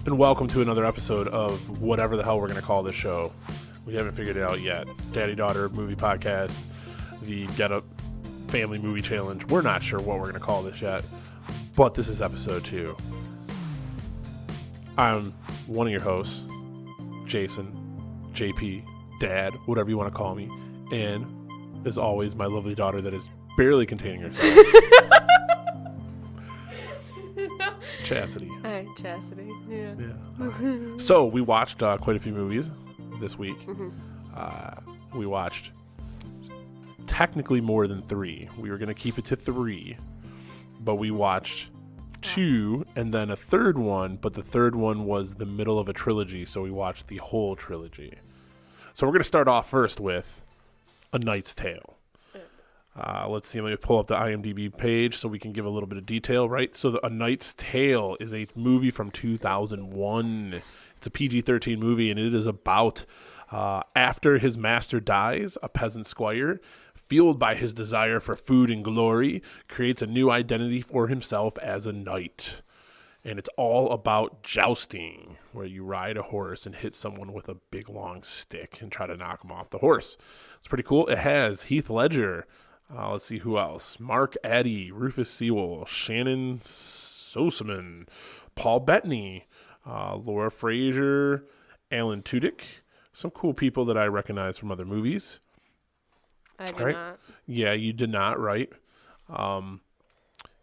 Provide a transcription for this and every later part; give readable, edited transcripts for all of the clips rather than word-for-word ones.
and welcome to another episode of whatever the hell we're going to call this show. We haven't figured it out yet. Daddy-daughter movie podcast, the Get Up Family Movie Challenge. We're not sure what we're going to call this yet, but this is episode 2. I'm one of your hosts, Jason, JP, Dad, whatever you want to call me, and as always, my lovely daughter that is barely containing herself. Chastity. Hi, Chastity. Yeah. So we watched quite a few movies this week. Mm-hmm. We watched technically more than 3. We were going to keep it to 3, but we watched 2 and then a third one, but the third one was the middle of a trilogy, so we watched the whole trilogy. So we're going to start off first with A Knight's Tale. Let's see, let me pull up the IMDb page so we can give a little bit of detail, right? So A Knight's Tale is a movie from 2001. It's a PG-13 movie, and it is about after his master dies, a peasant squire, fueled by his desire for food and glory, creates a new identity for himself as a knight. And it's all about jousting, where you ride a horse and hit someone with a big long stick and try to knock them off the horse. It's pretty cool. It has Heath Ledger. Let's see who else. Mark Addy, Rufus Sewell, Shannon Sosaman, Paul Bettany, Laura Frazier, Alan Tudyk. Some cool people that I recognize from other movies. I did not. Yeah, you did not, right?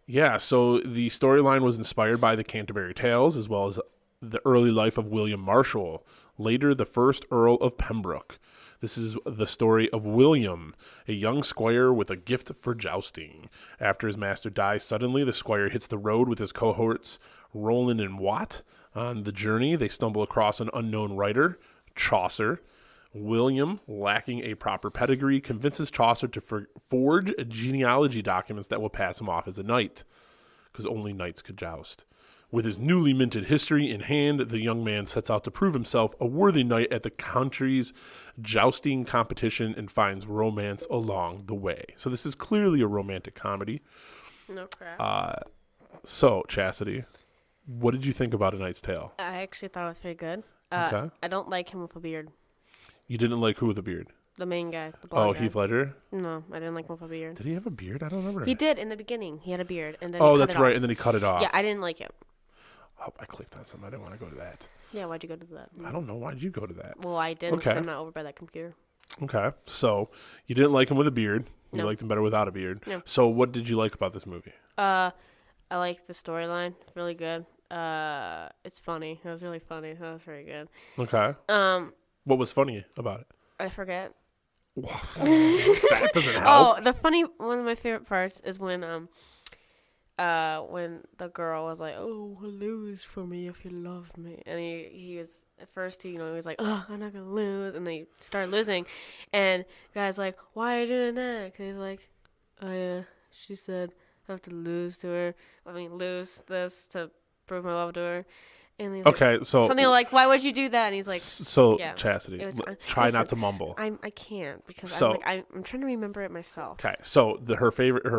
Yeah, so the storyline was inspired by the Canterbury Tales, as well as the early life of William Marshall, later the first Earl of Pembroke. This is the story of William, a young squire with a gift for jousting. After his master dies suddenly, the squire hits the road with his cohorts Roland and Watt. On the journey, they stumble across an unknown writer, Chaucer. William, lacking a proper pedigree, convinces Chaucer to forge genealogy documents that will pass him off as a knight, because only knights could joust. With his newly minted history in hand, the young man sets out to prove himself a worthy knight at the country's jousting competition and finds romance along the way. So this is clearly a romantic comedy. No crap. So, Chastity, what did you think about A Knight's Tale? I actually thought it was pretty good. Okay. I don't like him with a beard. You didn't like who with a beard? The main guy. The blonde guy. Heath Ledger? No, I didn't like him with a beard. Did he have a beard? I don't remember. He did in the beginning. He had a beard. And then Oh, he cut that's it right. off. And then he cut it off. Yeah, I didn't like him. Oh, I clicked on something. I didn't want to go to that. Yeah, why'd you go to that? I don't know. Why'd you go to that? Well, I didn't because Okay. I'm not over by that computer. Okay. So, you didn't like him with a beard. You No. liked him better without a beard. No. So, what did you like about this movie? I like the storyline. Really good. It's funny. It was really funny. That was very good. Okay. What was funny about it? I forget. That doesn't help. Oh, one of my favorite parts is when the girl was like, "Oh, lose for me if you love me," and he was at first he was like, "Oh, I'm not gonna lose," and they started losing, and the guy's like, "Why are you doing that?" Because he's like, "Oh yeah, she said I have to lose this to prove my love to her," and he's Okay, like, so something like, "Why would you do that?" And he's like, yeah, Chastity, it was- try listen, not to mumble. I can't because So- I'm trying to remember it myself. Okay, so her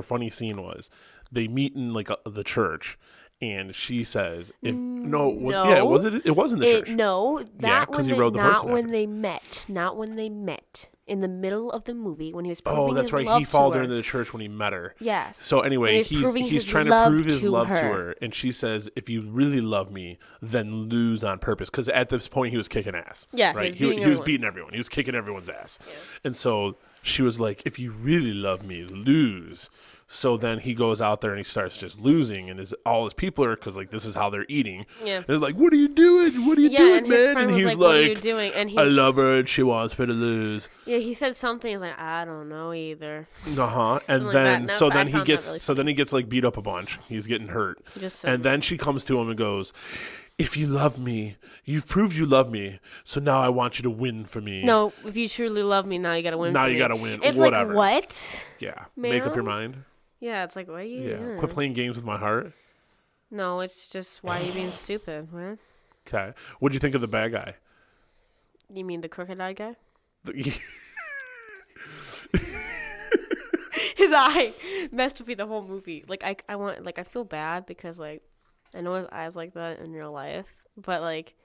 funny scene was they meet in the church, and she says, "If no, it was in the church." No, Yeah, 'cause he rode the horse not and when everything. not when they met. In the middle of the movie when he was proving Oh, that's his right. love He followed to her her. into the church when he met her. Yes. So anyway, When he's proving he's his trying to love prove his to love to her. her, and she says, "If you really love me, then lose on purpose." Because at this point, he was kicking ass. Yeah, right. he was beating He was beating everyone. He was kicking everyone's ass. Yeah. And so she was like, "If you really love me, lose." So then he goes out there and he starts just losing, and all his people are because this is how they're eating. Yeah. They're like, "What are you doing? What are you Yeah, doing, and his man?" friend And was he's like, "What are you doing?" And "I he's love her, and she wants me to lose." yeah, he said something. He's like, "I don't know either." And Something like then that. so No, I then he found that gets really so then he gets beat up a bunch. He's getting hurt. Just And then she comes to him and goes, "If you love me, you've proved you love me. So now I want you to win for me." no, if you truly love me, now you gotta win. Now for you me. gotta win. It's Whatever. like what? Yeah. Make up your Ma'am? mind. Yeah, it's like what are you? Yeah. doing? Quit playing games with my heart. No, it's just why are you being stupid, man? Okay. What'd you think of the bad guy? You mean the crooked-eyed guy? His eye messed with me the whole movie. I feel bad because I know his eyes like that in real life, but like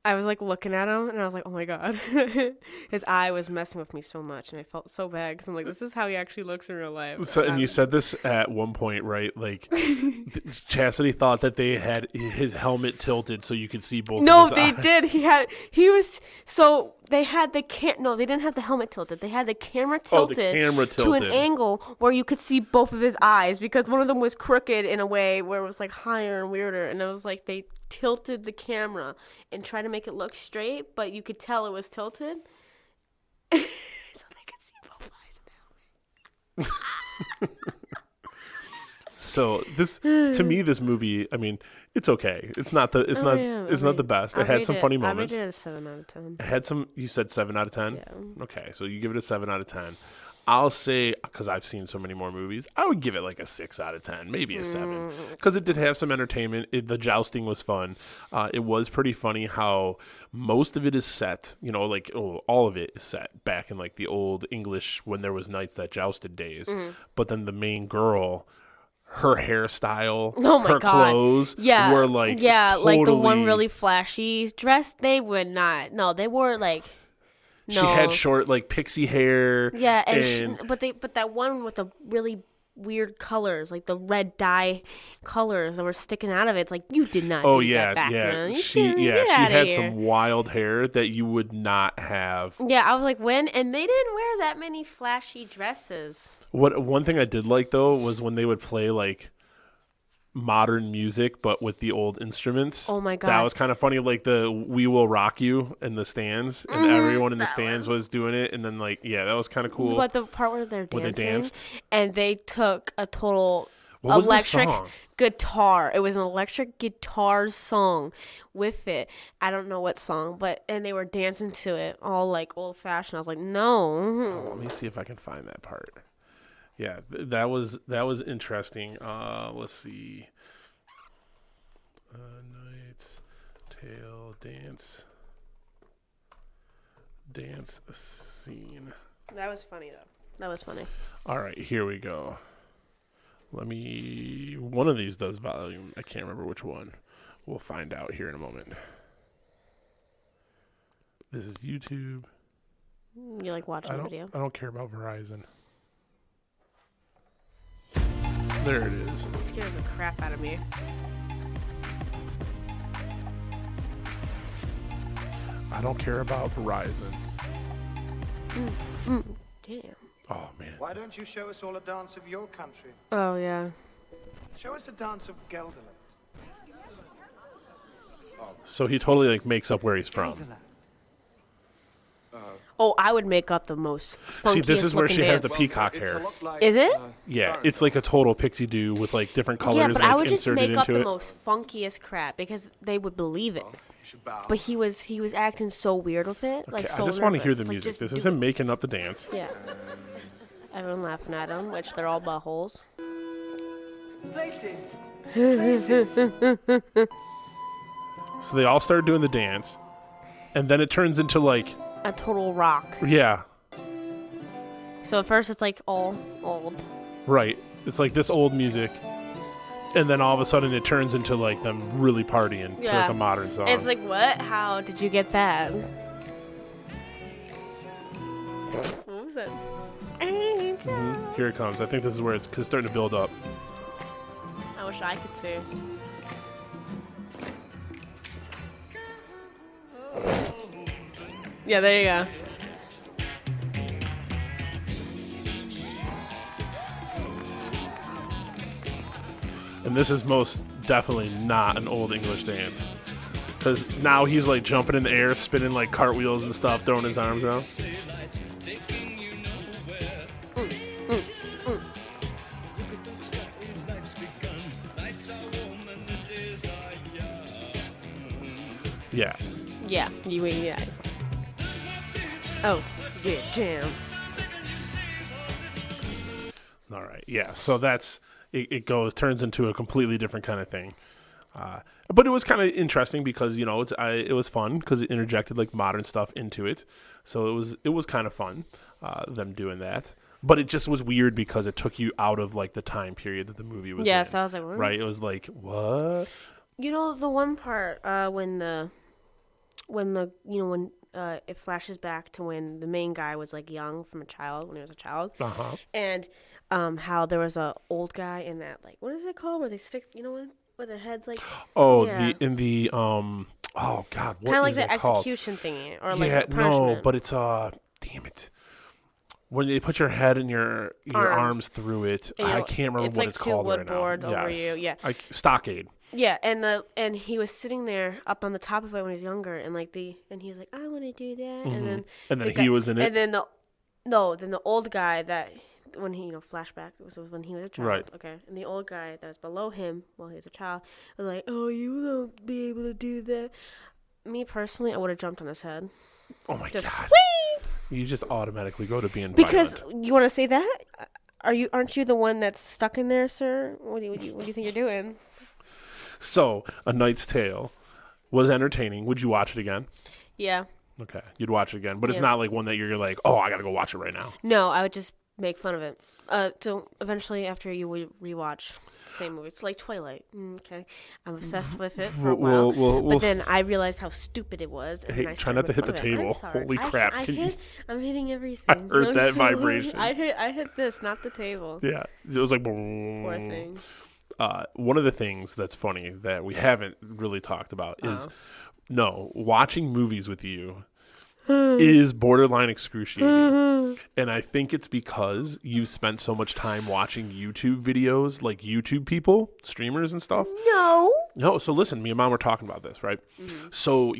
I was like looking at him and I was like, oh my god, his eye was messing with me so much, and I felt so bad because I'm like, this is how he actually looks in real life. So, and you said this at one point, right? Like, Chastity thought that they had his helmet tilted so you could see both. No, of his they eyes. did. He was so they had the no, they didn't have the helmet tilted. They had the camera tilted, camera to an tilted. angle where you could see both of his eyes because one of them was crooked in a way where it was like higher and weirder, and it was like they tilted the camera and tried to make it look straight, but you could tell it was tilted. So they could see both eyes in the helmet. So this, to me, this movie, I mean, it's okay. It's not the not the best. It had some funny moments. I rated it a 7 out of 10. It had some. You said 7 out of 10. Yeah. Okay, so you give it a 7 out of 10. I'll say, because I've seen so many more movies, I would give it like a 6 out of 10, maybe a 7, because it did have some entertainment. The jousting was fun. It was pretty funny how most of it is set, like all of it is set back in like the old English when there was knights that jousted days. But then the main girl, her hairstyle, oh my her God. clothes were like like the one totally- really flashy dress. They would not. No, they wore like. No. She had short, like pixie hair. Yeah, but that one with the really weird colors, like the red dye colors that were sticking out of it. It's like you did not. Oh do yeah, that back yeah. then. She had some wild hair that you would not have. Yeah, I was like, when? And they didn't wear that many flashy dresses. One thing I did like though was when they would play like modern music but with the old instruments. Oh my God. That was kind of funny, like the "We Will Rock You" in the stands, and everyone in the stands was doing it, and then like that was kind of cool. But the part where they're dancing, Where they danced? and they took a total What was the electric song? guitar. It was an electric guitar song with it. I don't know what song, and they were dancing to it, all like old fashioned. I was like, no. Let me see if I can find that part. Yeah, that was interesting. Let's see. Knight's Tale dance scene. That was funny though. That was funny. All right, here we go. One of these does volume. I can't remember which one. We'll find out here in a moment. This is YouTube. You like watching the video? I don't care about Verizon. There it is. It scared the crap out of me. I don't care about Verizon. Damn. Oh, man. Why don't you show us all a dance of your country? Oh yeah. Show us a dance of Gelderland. So he totally like makes up where he's from. Oh, I would make up the most funkiest See, this is where she has the dance. peacock hair. Is it? Yeah, it's like a total pixie do with like different colors Yeah, but like I would just inserted make up into the it. most funkiest crap because they would believe it. But he was acting so weird with it, like Okay, so I just want to hear nervous. the It's like, music. just This do is him it. making up the dance. Yeah. Everyone laughing at him, which they're all buttholes. So they all start doing the dance, and then it turns into like, A total rock. yeah, So at first it's like all old. right. It's like this old music, and then all of a sudden it turns into like them really partying to like Yeah. a modern song. It's like, what? How did you get that? What was that? Angel. Here it comes. I think this is where it's starting to build up. I wish I could see. Yeah, there you go. And this is most definitely not an old English dance. Because now he's like jumping in the air, spinning like cartwheels and stuff, throwing his arms around. Yeah. Yeah, yeah. Oh, yeah, jam. All right. Yeah. So that's it. Turns into a completely different kind of thing. But it was kind of interesting because it was fun because it interjected like modern stuff into it. So it was kind of fun them doing that. But it just was weird because it took you out of like the time period that the movie was Yeah, in. so I was like, what? Right? It was like, what? You know, the one part when it flashes back to when the main guy was like young from a child, when he was a child, and how there was a old guy in that, like, what is it called, where they stick, where their heads like, Oh, yeah. oh God, what kind of like is the it called? execution thingy, or like Yeah, a punishment. no, but it's damn it. When they put your head and your arms through it, And I can't remember what it's called right now. It's like two wood boards over you, yeah. Stockade. Yeah, and he was sitting there up on the top of it when he was younger, and and he was like, I want to do that, and then he was in it, and then the old guy that when he flashback was when he was a child, right? Okay, and the old guy that was below him while he was a child was like, oh, you won't be able to do that. Me personally, I would have jumped on his head. Oh my God! Whee! You just automatically go to being because violent. You want to say that? Aren't you the one that's stuck in there, sir? What do you think you're doing? So, A Knight's Tale was entertaining. Would you watch it again? Yeah. Okay, you'd watch it again, but it's not like one that you're like, oh, I gotta go watch it right now. No, I would just make fun of it. So eventually, after you would rewatch the same movie, it's like Twilight. Okay, I'm obsessed with it for a while, but then I realized how stupid it was. And hey, try not to hit the table. Holy crap! I'm hitting everything. I heard that vibration. I hit this, not the table. Yeah, it was like. Poor thing. One of the things that's funny that we haven't really talked about is watching movies with you is borderline excruciating. And I think it's because you've spent so much time watching YouTube videos, like YouTube people, streamers and stuff. No, so listen, me and Mom were talking about this, right? Mm-hmm. So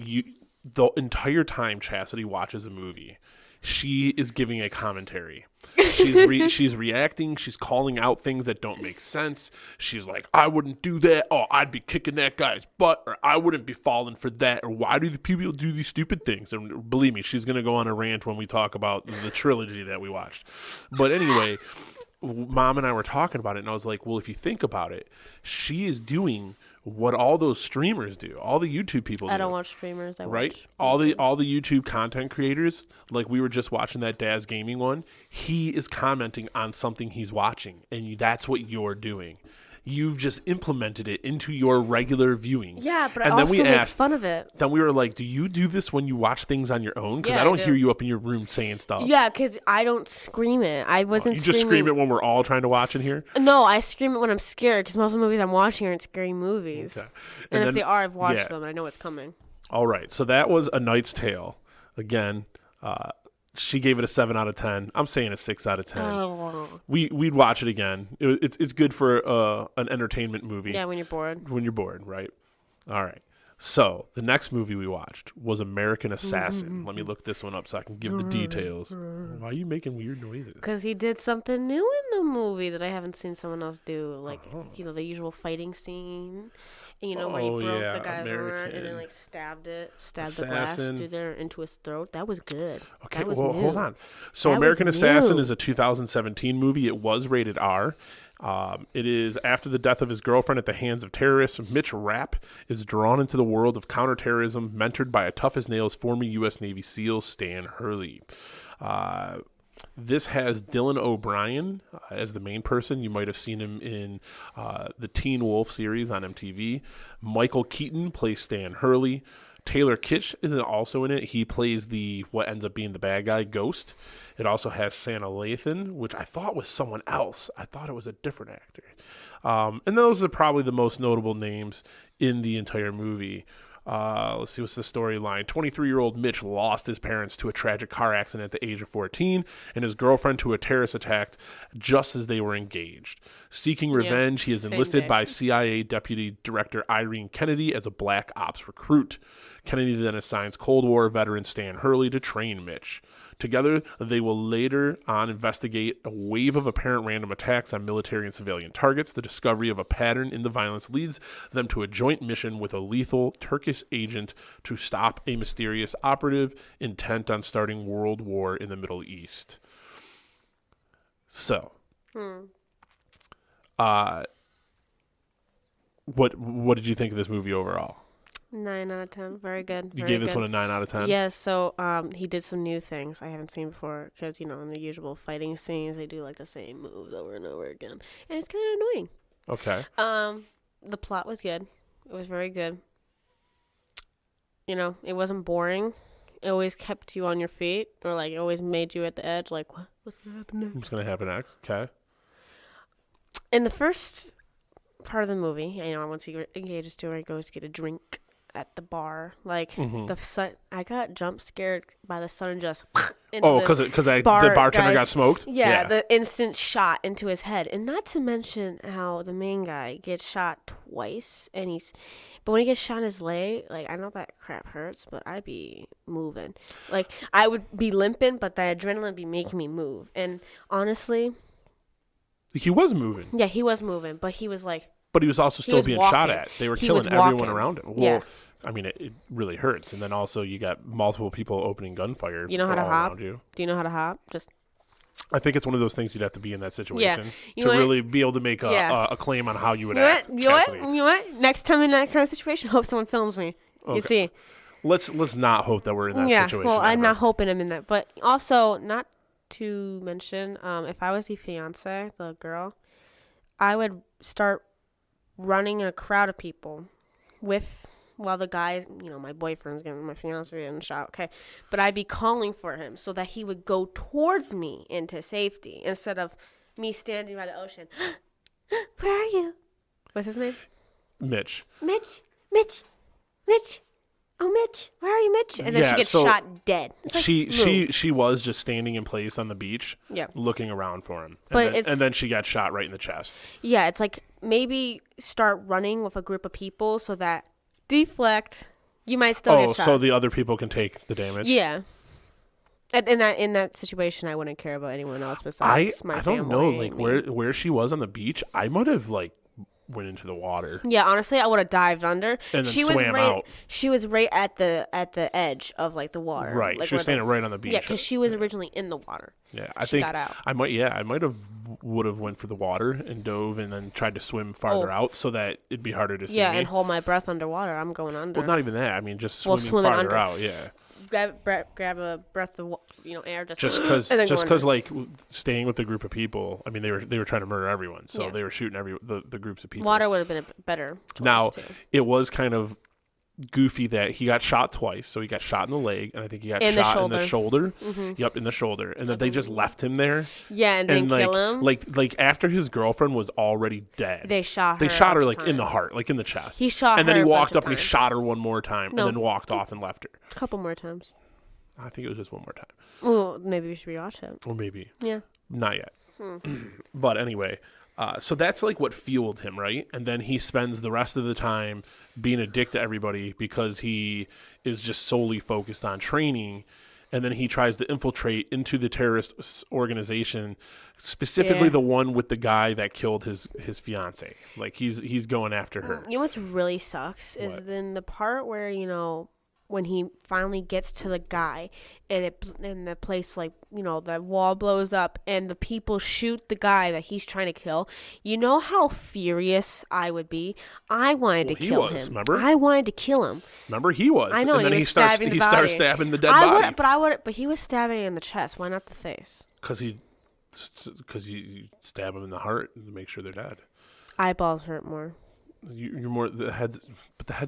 the entire time Chastity watches a movie, she is giving a commentary. She's reacting. She's calling out things that don't make sense. She's like, I wouldn't do that. Oh, I'd be kicking that guy's butt. Or I wouldn't be falling for that. Or why do the people do these stupid things? And believe me, she's going to go on a rant when we talk about the trilogy that we watched. But anyway, Mom and I were talking about it. And I was like, well, if you think about it, she is doing what all those streamers do, all the YouTube people do. I don't watch streamers. All the YouTube content creators, like we were just watching that Daz Gaming one, he is commenting on something he's watching, and that's what you're doing. You've just implemented it into your regular viewing. Yeah, but I also make fun of it. Then we were like, do you do this when you watch things on your own? Because yeah, I don't hear you up in your room saying stuff. Yeah, because I don't scream it. I wasn't You just scream it when we're all trying to watch in here? No, I scream it when I'm scared, because most of the movies I'm watching aren't scary movies. Okay. And if they are, I've watched them, and I know what's coming. All right, so that was A Knight's Tale. Again, she gave it a 7 out of 10. I'm saying a 6 out of 10. Oh. We'd watch it again. It's good for an entertainment movie. Yeah, when you're bored. When you're bored, right? All right. So the next movie we watched was American Assassin. Let me look this one up so I can give the details. Why are you making weird noises? Because he did something new in the movie that I haven't seen someone else do. Like, the usual fighting scene. And, where he broke the guy's arm and then, like, stabbed the glass through there into his throat. That was good. Okay, well, hold on. So American Assassin is a 2017 movie. It was rated R. It is after the death of his girlfriend at the hands of terrorists. Mitch Rapp is drawn into the world of counterterrorism, mentored by a tough-as-nails former U.S. Navy SEAL Stan Hurley. This has Dylan O'Brien as the main person. You might have seen him in the Teen Wolf series on MTV. Michael Keaton plays Stan Hurley. Taylor Kitsch is also in it. He plays what ends up being the bad guy, Ghost. It also has Santa Lathan, which I thought was someone else. I thought it was a different actor. And those are probably the most notable names in the entire movie. Let's see, what's the storyline? 23-year-old Mitch lost his parents to a tragic car accident at the age of 14 and his girlfriend to a terrorist attack just as they were engaged. Seeking revenge, he is enlisted by CIA Deputy Director Irene Kennedy as a black ops recruit. Kennedy then assigns Cold War veteran Stan Hurley to train Mitch. Together, they will later on investigate a wave of apparent random attacks on military and civilian targets. The discovery of a pattern in the violence leads them to a joint mission with a lethal Turkish agent to stop a mysterious operative intent on starting World War in the Middle East. So, what did you think of this movie overall? 9 out of 10. Very good. You Very gave this good. one a 9 out of 10? Yes, so he did some new things I haven't seen before because, in the usual fighting scenes, they do like the same moves over and over again. And it's kind of annoying. Okay. The plot was good. It was very good. It wasn't boring. It always kept you on your feet, or like it always made you at the edge, like, what's going to happen next? What's going to happen next? Okay. In the first part of the movie, once he engages to her, he goes to get a drink at the bar. Like, the sun, I got jump scared by the sun just because the bartender got smoked? Yeah, the instant shot into his head. And not to mention how the main guy gets shot twice, but when he gets shot in his leg, like, I know that crap hurts, but I'd be moving. Like, I would be limping, but the adrenaline be making me move. And honestly, he was moving. Yeah, he was moving, but he was like... But he was also still being shot at. They were killing everyone around him. Well, yeah. I mean, it really hurts. And then also you got multiple people opening gunfire. You know how to hop? Around you. Do you know how to hop? I think it's one of those things you'd have to be in that situation to really be able to make a claim on how you would act. You know what? Next time in that kind of situation, hope someone films me. Okay. You see. Let's not hope that we're in that situation. Yeah, well, I'm not hoping I'm in that. But also, not to mention, if I was the fiance, the girl, I would start running in a crowd of people while the guys, my boyfriend's getting my fiance in shot, okay? But I'd be calling for him so that he would go towards me into safety instead of me standing by the ocean. Where are you? What's his name? Mitch. Oh, Mitch, where are you, Mitch? And then she gets shot dead. Like, she was just standing in place on the beach, looking around for him. And then she got shot right in the chest. Yeah, it's like maybe start running with a group of people so that deflect. You might still get shot. So the other people can take the damage. Yeah. In that situation, I wouldn't care about anyone else besides my family. I don't know, like where she was on the beach. I might have went into the water. Yeah, honestly, I would have dived under. And then swam out. She was right at the edge of like the water. Right, she was standing right on the beach. Yeah, because she was originally in the water. Yeah, she got out. I might have would have went for the water and dove and then tried to swim farther out so that it'd be harder to see. Yeah, and hold my breath underwater. I'm going under. Well, not even that. I mean, just swimming farther out. Yeah. Grab a breath of air just because like staying with a group of people. I mean, they were trying to murder everyone, so they were shooting the groups of people. Water would have been a better choice. Now too. It was kind of goofy that he got shot twice. So he got shot in the leg, and I think he got shot in the shoulder. Mm-hmm. Yep, in the shoulder, and then they just left him there. Yeah, and didn't kill him. Like after his girlfriend was already dead, they shot her. They shot her like in the heart, like in the chest. He shot her, and then he walked up and he shot her one more time, and then walked off and left her. A couple more times. I think it was just one more time. Well, maybe we should rewatch it. Or maybe. Yeah. Not yet. But anyway, so that's like what fueled him, right? And then he spends the rest of the time being a dick to everybody because he is just solely focused on training. And then he tries to infiltrate into the terrorist organization, specifically the one with the guy that killed his fiance. Like he's going after her. You know what's really sucks is then the part where when he finally gets to the guy and the place, like, the wall blows up and the people shoot the guy that he's trying to kill. You know how furious I would be? I wanted to kill him. Remember? I wanted to kill him. Remember? He was. I know. And then he starts stabbing the dead body. But he was stabbing in the chest. Why not the face? Because you stab him in the heart to make sure they're dead. Eyeballs hurt more. You're more, the head's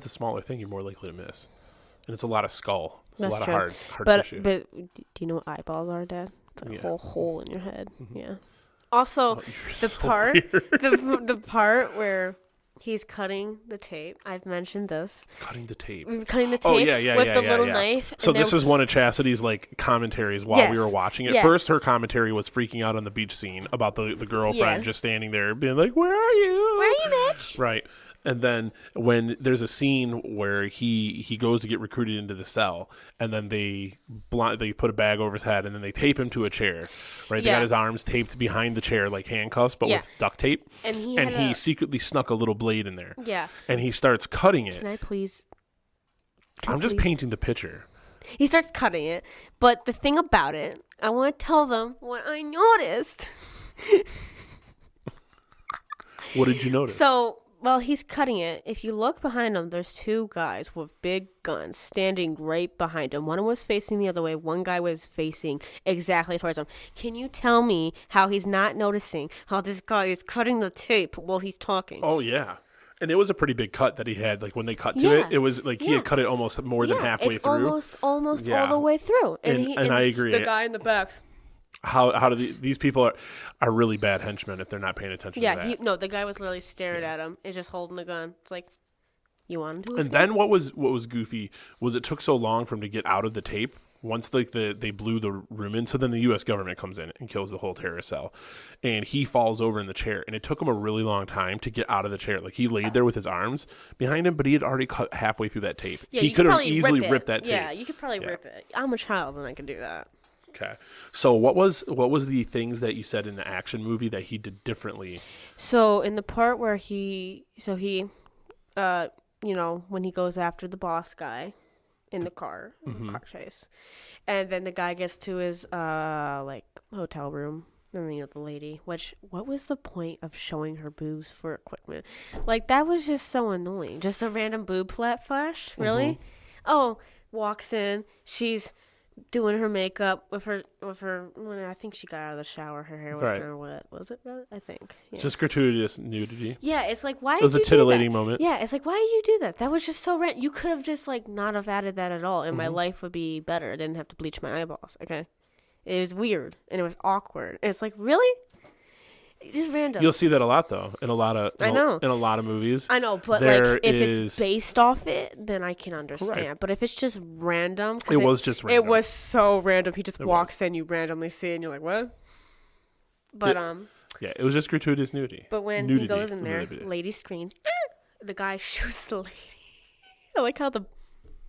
a smaller thing. You're more likely to miss. And it's a lot of skull. It's That's a lot true. of hard tissue. But do you know what eyeballs are, Dad? It's like a whole hole in your head. Mm-hmm. Yeah. Also, the part where he's cutting the tape. I've mentioned this. Cutting the tape. Cutting the tape. Oh, yeah, with the little knife. So this is one of Chastity's commentaries while we were watching it. First, her commentary was freaking out on the beach scene about the girlfriend just standing there being like, "Where are you? Where are you, Mitch?" Right. And then when there's a scene where he goes to get recruited into the cell, and then they put a bag over his head, and then they tape him to a chair, right? They got his arms taped behind the chair like handcuffs, but with duct tape. And he secretly snuck a little blade in there. Yeah. And he starts cutting it. Can I please? I'm just painting the picture. He starts cutting it, but the thing about it, I want to tell them what I noticed. What did you notice? So Well, he's cutting it. If you look behind him, there's two guys with big guns standing right behind him. One was facing the other way. One guy was facing exactly towards him. Can you tell me how he's not noticing how this guy is cutting the tape while he's talking? Oh, yeah. And it was a pretty big cut that he had. Like, when they cut to Yeah. it was like he had cut it almost more than halfway it's through. almost Yeah. all the way through. And I agree. The guy in the back's How do these people are really bad henchmen if they're not paying attention to that. no, the guy was literally staring at him and just holding the gun. It's like, you want him to And escape? then what was goofy was it took so long for him to get out of the tape. Once like they blew the room in, so then the U.S. government comes in and kills the whole terrorist cell, and he falls over in the chair, and it took him a really long time to get out of the chair. Like, he laid there with his arms behind him, but he had already cut halfway through that tape. Yeah, he you could have probably easily rip ripped that tape. Yeah, you could probably rip it. I'm a child and I can do that. Okay. So what was the things that you said in the action movie that he did differently? So in the part where he when he goes after the boss guy in the car, car chase, and then the guy gets to his hotel room, and the lady, what was the point of showing her boobs for equipment? Like, that was just so annoying. Just a random boob flash, really? Oh, walks in, she's doing her makeup with her when I think she got out of the shower, her hair was kind of wet. Was it really? I think. Yeah. Just gratuitous nudity. Yeah, it's like, why It was did a you do that? titillating moment. Yeah, it's like, why did you do that? That was just so random. You could have just not have added that at all, and my life would be better. I didn't have to bleach my eyeballs. Okay, it was weird and it was awkward. And it's like, really? Just random. You'll see that a lot though in a lot of in a lot of movies. I know, but if it's based off it, then I can understand. Correct. But if it's just random, It was just random. It was so random. He just walks in, you randomly see it, and you're like, what? But yeah, it was just gratuitous nudity. But when he goes in there, lady screams. The guy shoots the lady. I like how the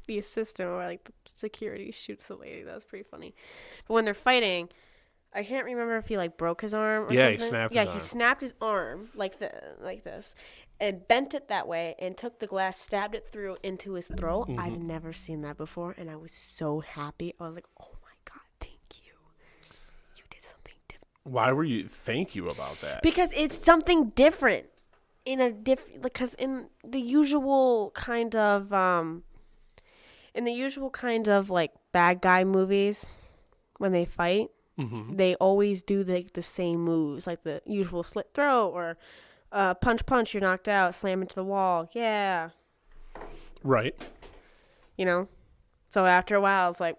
assistant or the security shoots the lady. That was pretty funny. But when they're fighting, I can't remember if he broke his arm or something. He snapped his his arm. he snapped his arm like this and bent it that way and took the glass, stabbed it through into his throat. I've never seen that before, and I was so happy. I was like, oh my God, thank you. You did something different. Why were you thank you about that? Because it's something different. Because in the usual kind of bad guy movies, when they fight, they always do the same moves, like the usual slit throat or punch, you're knocked out, slam into the wall. Yeah. Right. So after a while, it's like,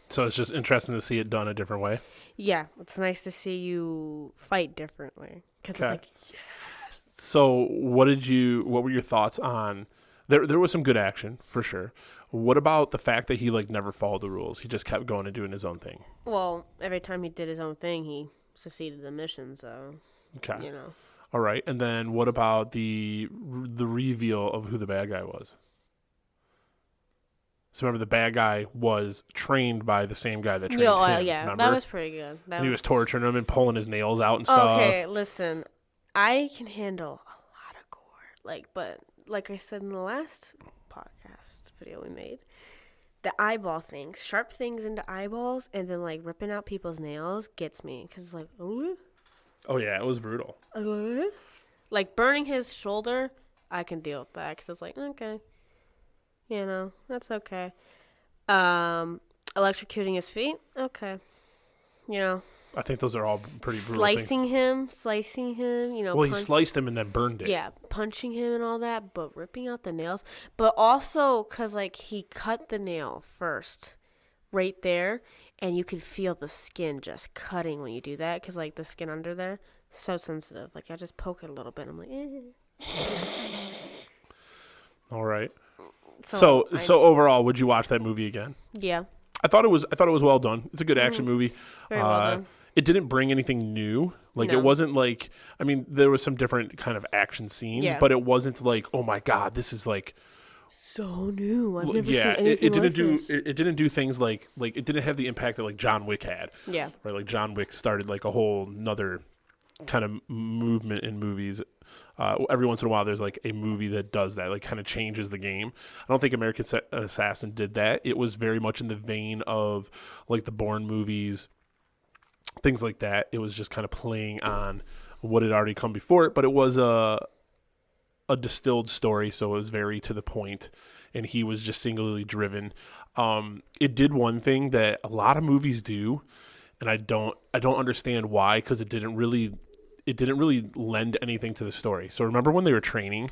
So it's just interesting to see it done a different way. yeah, it's nice to see you fight differently. Because it's like, so what were your thoughts on, there was some good action for sure. What about the fact that he never followed the rules? He just kept going and doing his own thing. well, every time he did his own thing, he succeeded the mission, so, Okay. All right. And then what about the reveal of who the bad guy was? So remember, the bad guy was trained by the same guy that trained him. Yeah, remember? that was pretty good. And he was torturing him and pulling his nails out and stuff. Okay, listen, I can handle a lot of gore. But like I said in the last podcast video we made, the eyeball things, sharp things into eyeballs, and then ripping out people's nails gets me. Because it's like, ooh. Oh, yeah, it was brutal. Burning his shoulder, I can deal with that. Because it's like, okay. That's okay. Electrocuting his feet, okay. I think those are all pretty brutal slicing him, Well, he sliced him and then burned it. Yeah, punching him and all that, but ripping out the nails. But also, because, he cut the nail first right there, and you could feel the skin just cutting when you do that, because, the skin under there, so sensitive. I just poke it a little bit, and I'm like, eh. All right. So overall, would you watch that movie again? Yeah. I thought it was well done. It's a good action movie. Very well done. It didn't bring anything new. No. It wasn't there was some different kind of action scenes, but it wasn't oh my God, this is so new. I've never seen anything it didn't this. it didn't do things like it didn't have the impact that John Wick had. Yeah. Right, John Wick started a whole nother kind of movement in movies. Every once in a while, there's a movie that does that, kind of changes the game. I don't think American Assassin did that. It was very much in the vein of the Bourne movies, things like that. It was just kind of playing on what had already come before it, but it was a distilled story, so it was very to the point, and he was just singularly driven. It did one thing that a lot of movies do, and I don't understand why, because it didn't really lend anything to the story. So remember when they were training,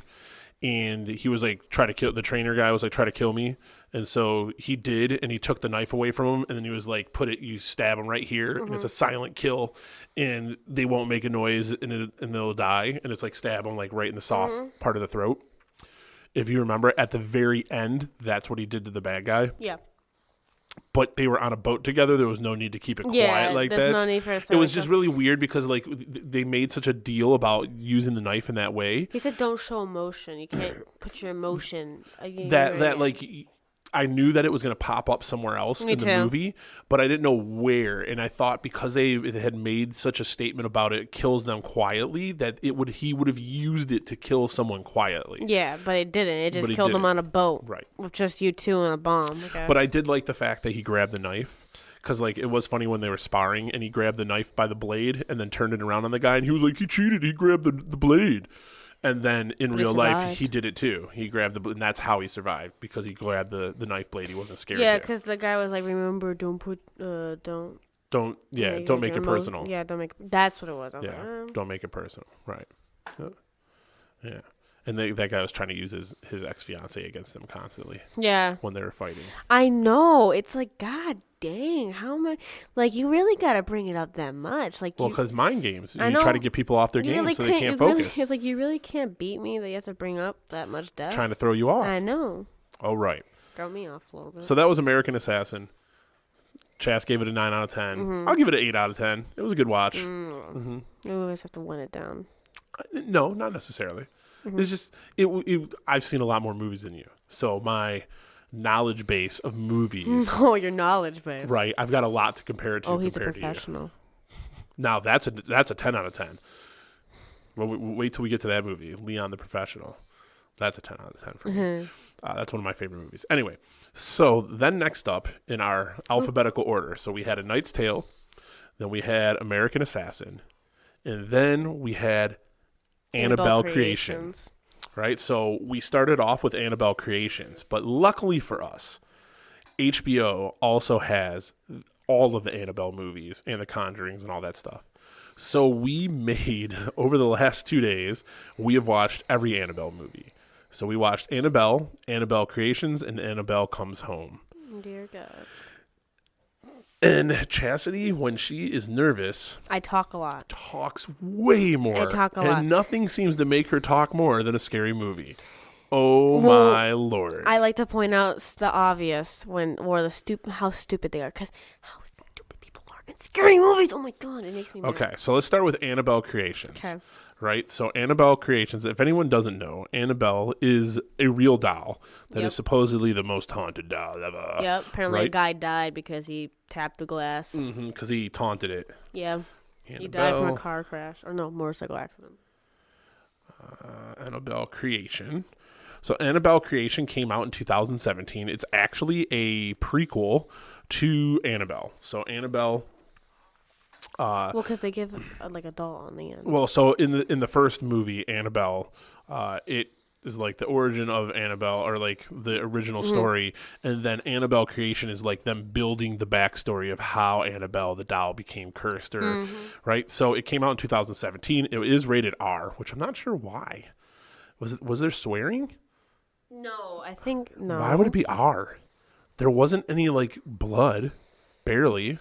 and he was like the trainer guy was like try to kill me, and so he did, and he took the knife away from him, and then he was like you stab him right here, and it's a silent kill, and they won't make a noise, and they'll die, and it's like stab him like right in the soft part of the throat. If you remember, at the very end, that's what he did to the bad guy. Yeah. But they were on a boat together. There was no need to keep it quiet like that. There's no need for it was just really weird because like they made such a deal about using the knife in that way. He said, "Don't show emotion. You can't put your emotion." Like I knew that it was going to pop up somewhere else in the movie, but I didn't know where. And I thought because they had made such a statement about it kills them quietly that he would have used it to kill someone quietly. Yeah, but it didn't. It just killed them on a boat, right? With just you two and a bomb. Okay. But I did like the fact that he grabbed the knife. Because, like, it was funny when they were sparring, and he grabbed the knife by the blade and then turned it around on the guy, and he was like, he cheated. He grabbed the blade. And then in real life, he did it too. He grabbed and that's how he survived, because he grabbed the knife blade. He wasn't scared. Yeah, because the guy was like, "Remember, don't make it personal." Yeah, don't make. That's what it was. I was like, don't make it personal. Right. Yeah. And that guy was trying to use his ex-fiancée against him constantly. Yeah. When they were fighting. I know. It's like, God dang, how much? Like, you really got to bring it up that much. Like, because mind games. You try to get people off their game so they can't focus. It's like, you really can't beat me that you have to bring up that much death. Trying to throw you off. I know. Oh, right. Throw me off a little bit. So that was American Assassin. Chas gave it a 9 out of 10. Mm-hmm. I'll give it an 8 out of 10. It was a good watch. You always have to win it down. No, not necessarily. It's just I've seen a lot more movies than you, so my knowledge base of movies. Oh, your knowledge base, right? I've got a lot to compare it to. Oh, he's a professional. Now that's a 10 out of 10. Well, wait till we get to that movie, Leon the Professional. That's a 10 out of 10 for me. That's one of my favorite movies. Anyway, so then next up in our alphabetical order, so we had A Knight's Tale, then we had American Assassin, and then we had Annabelle Creations. Right? So we started off with Annabelle Creations, but luckily for us, HBO also has all of the Annabelle movies and the Conjurings and all that stuff. So we made, over the last 2 days, we have watched every Annabelle movie. So we watched Annabelle, Annabelle Creations, and Annabelle Comes Home. Dear God. And Chastity, when she is nervous... I talk a lot. Talks way more. I talk a lot. And nothing seems to make her talk more than a scary movie. Oh, my Lord. I like to point out the obvious, how stupid they are. Because how stupid people are in scary movies. Oh, my God. It makes me mad. Okay, so let's start with Annabelle Creations. Okay. Right? So Annabelle Creations, if anyone doesn't know, Annabelle is a real doll that is supposedly the most haunted doll ever. Yep. Apparently a guy died because he tapped the glass. Because he taunted it. Yeah. Annabelle, he died from a car crash. Or no, motorcycle accident. Annabelle Creation. So Annabelle Creation came out in 2017. It's actually a prequel to Annabelle. So Annabelle... well, because they give like a doll on the end. Well, so in the first movie, Annabelle, it is like the origin of Annabelle, or like the original story, and then Annabelle Creation is like them building the backstory of how Annabelle the doll became cursed, or right. So it came out in 2017. It is rated R, which I'm not sure why. Was there swearing? No, I think no. Why would it be R? There wasn't any like blood, barely.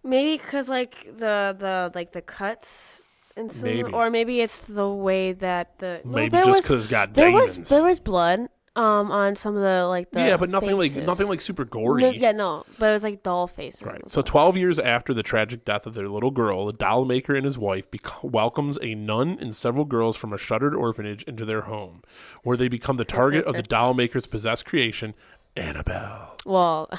Maybe because like the cuts and some, maybe. Or maybe it's the way that maybe just because it's got demons. There was blood on some of the but nothing faces. like super gory. No, but it was like doll faces. Right. So 12 years after the tragic death of their little girl, the doll maker and his wife welcomes a nun and several girls from a shuttered orphanage into their home, where they become the target of the doll maker's possessed creation, Annabelle. Well,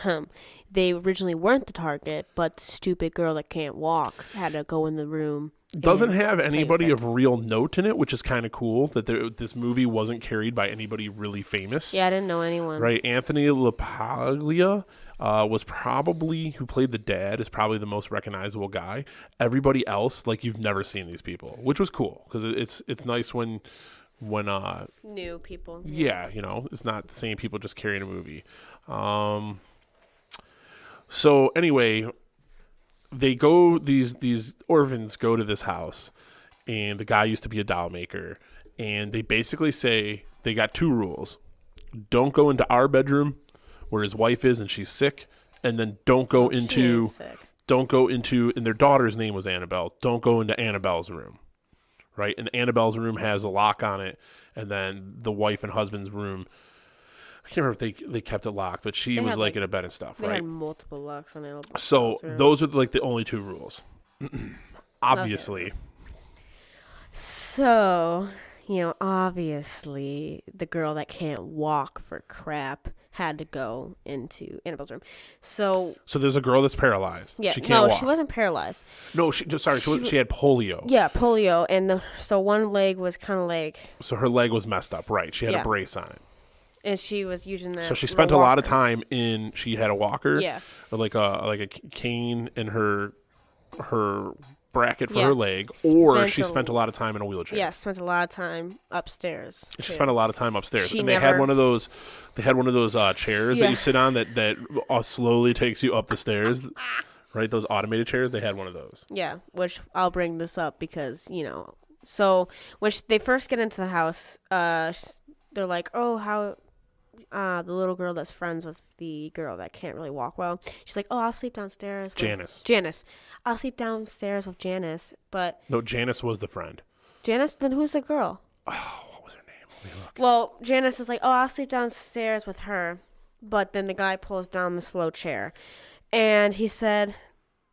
they originally weren't the target, but the stupid girl that can't walk had to go in the room. Doesn't have anybody of real note in it, which is kind of cool that this movie wasn't carried by anybody really famous. Yeah, I didn't know anyone. Right. Anthony LaPaglia was probably, who played the dad, is probably the most recognizable guy. Everybody else, like, you've never seen these people, which was cool because it's nice when when New people. yeah, it's not the same people just carrying a movie. So anyway, these orphans go to this house, and the guy used to be a doll maker, and they basically say they got 2 rules: don't go into our bedroom where his wife is and she's sick, and then don't go into and their daughter's name was Annabelle. Don't go into Annabelle's room, right? And Annabelle's room has a lock on it, and then the wife and husband's room, I can't remember if they kept it locked, but she was like in a bed and stuff, They right? had multiple locks on it. So those are like the only 2 rules. Obviously. So, obviously the girl that can't walk for crap had to go into Annabelle's room. So there's a girl that's paralyzed. yeah, She can't walk. she wasn't paralyzed. No, she had polio. Yeah, polio, and so one leg was kind of like. So her leg was messed up, right? She had a brace on it. And she was using that. So she spent a lot of time in. She had a walker, or like a cane in her bracket for her leg, or she spent a lot of time in a wheelchair. Yeah, spent a lot of time upstairs. She spent a lot of time upstairs, and they had one of those. They had one of those chairs that you sit on that slowly takes you up the stairs. Right, those automated chairs. They had one of those. Yeah, which I'll bring this up because so when they first get into the house, they're like, "Oh, how." The little girl that's friends with the girl that can't really walk well. She's like, "Oh, I'll sleep downstairs with Janice. I'll sleep downstairs with Janice." But no, Janice was the friend. Janice? Then who's the girl? Oh, what was her name? Let me look. Well, Janice is like, "Oh, I'll sleep downstairs with her." But then the guy pulls down the slow chair. And he said,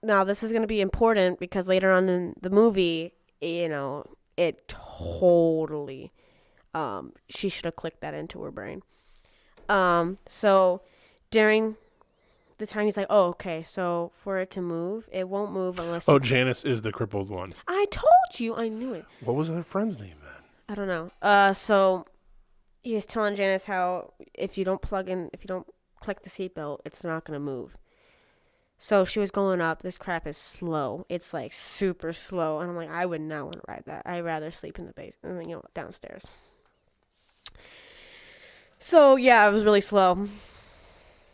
now this is going to be important because later on in the movie, it totally, she should have clicked that into her brain. So during the time he's like, "Oh, okay, so for it to move, it won't move unless." Oh, Janice is the crippled one. I told you, I knew it. What was her friend's name then? I don't know. So he was telling Janice how if you don't click the seatbelt, it's not gonna move. So she was going up. This crap is slow. It's like super slow, and I'm like, I would not want to ride that. I'd rather sleep in the basement, downstairs. So, yeah, it was really slow.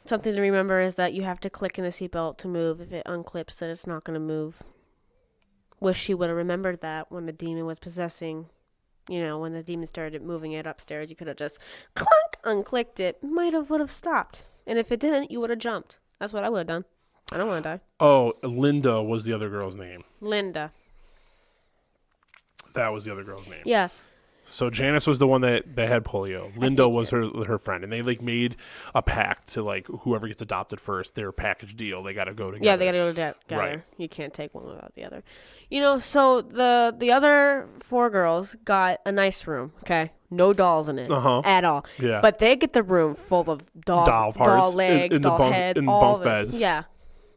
Something to remember is that you have to click in the seatbelt to move. If it unclips, then it's not going to move. Wish she would have remembered that when the demon was possessing, when the demon started moving it upstairs. You could have just clunk, unclicked it. Would have stopped. And if it didn't, you would have jumped. That's what I would have done. I don't want to die. Oh, Linda was the other girl's name. Linda. That was the other girl's name. Yeah. So Janice was the one that had polio. Linda was her friend, and they made a pact to whoever gets adopted first, their package deal. They got to go together. Yeah, they got to go together. Right. You can't take one without the other. So the other 4 girls got a nice room. Okay, no dolls in it at all. Yeah, but they get the room full of doll parts, doll legs, doll heads, all bunk beds. Yeah,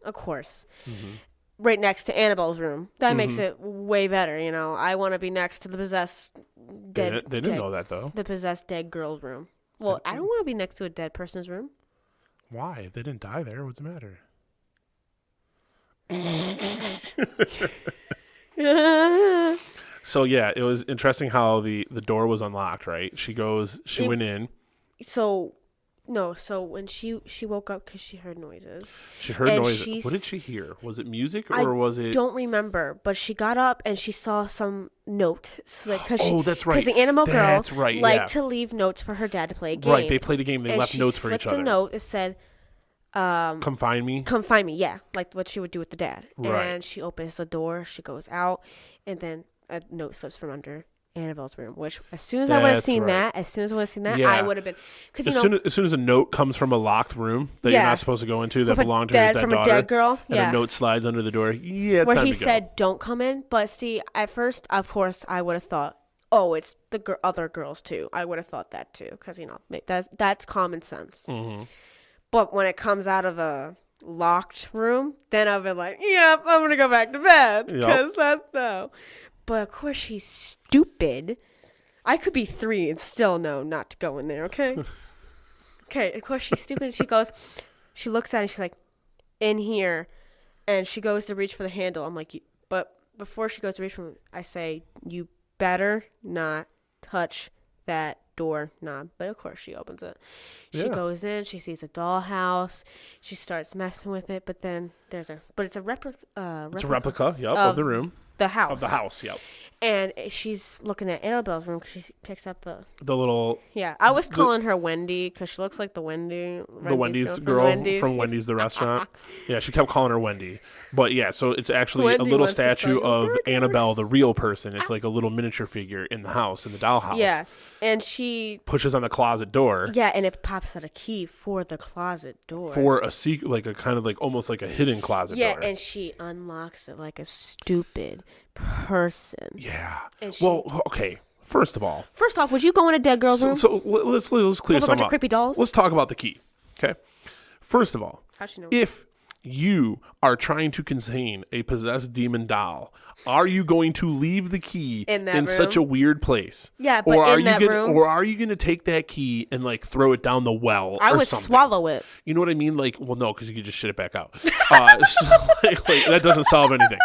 of course. Mm-hmm. Right next to Annabelle's room. That makes it way better. I want to be next to the possessed dead. They didn't know that though. The possessed dead girl's room. Well, I don't want to be next to a dead person's room. Why? If they didn't die there, what's the matter? So yeah, it was interesting how the door was unlocked. Right? She went in. So when she woke up because she heard noises. She heard noises. What did she hear? Was it music or was it? I don't remember, but she got up and she saw some note. That's right. Because the animal girl liked to to leave notes for her dad to play a game. Right, they played a game. They left notes for each other. She slipped a note. It said, "Come find me." Come find me. Yeah, like what she would do with the dad. Right. And she opens the door. She goes out, and then a note slips from under Annabelle's room, which as soon as I would have seen that, I would have been, because as soon as a note comes from a locked room that you're not supposed to go into that belonged to his dead from daughter, a dead girl, and a note slides under the door, where he said, "Don't come in." But see, at first, of course, I would have thought, "Oh, it's the other girls too." I would have thought that too, because that's common sense. Mm-hmm. But when it comes out of a locked room, then I've been like, "Yep, I'm gonna go back to bed," because that's no. But of course she's stupid. I could be 3 and still know not to go in there, okay? Okay, of course she's stupid. She looks at it, she's like, "In here." And she goes to reach for the handle. I'm like, but before she goes to reach for it, I say, "You better not touch that door knob. But of course she opens it. She Yeah. goes in. She sees a dollhouse. She starts messing with it. But then it's a replica. It's a replica, of the room. The house. Of the house, yep. And she's looking at Annabelle's room because she picks up the little... Yeah, I was calling her Wendy because she looks like the Wendy's girl from Wendy's, the restaurant. Yeah, she kept calling her Wendy. But yeah, so it's actually Wendy a little wants to statue sell of your burger. Annabelle, the real person. It's like a little miniature figure in the house, in the dollhouse. Yeah, and she... Pushes on the closet door. Yeah, and it pops out a key for the closet door. For a secret, like a kind of like almost like a hidden closet door. Yeah, and she unlocks it like a stupid person. Yeah. And Well, okay. First off, would you go in a dead girl's room? So let's clear With a something bunch of up. creepy dolls? Let's talk about the key. Okay. First of all, How'd she know? if you are trying to contain a possessed demon doll, are you going to leave the key In that room? such a weird place? Yeah, but or are in that room? Or are you going to take that key and like throw it down the well I or would something? swallow it. You know what I mean? Like, well, no, because you could just shit it back out. So, like, that doesn't solve anything.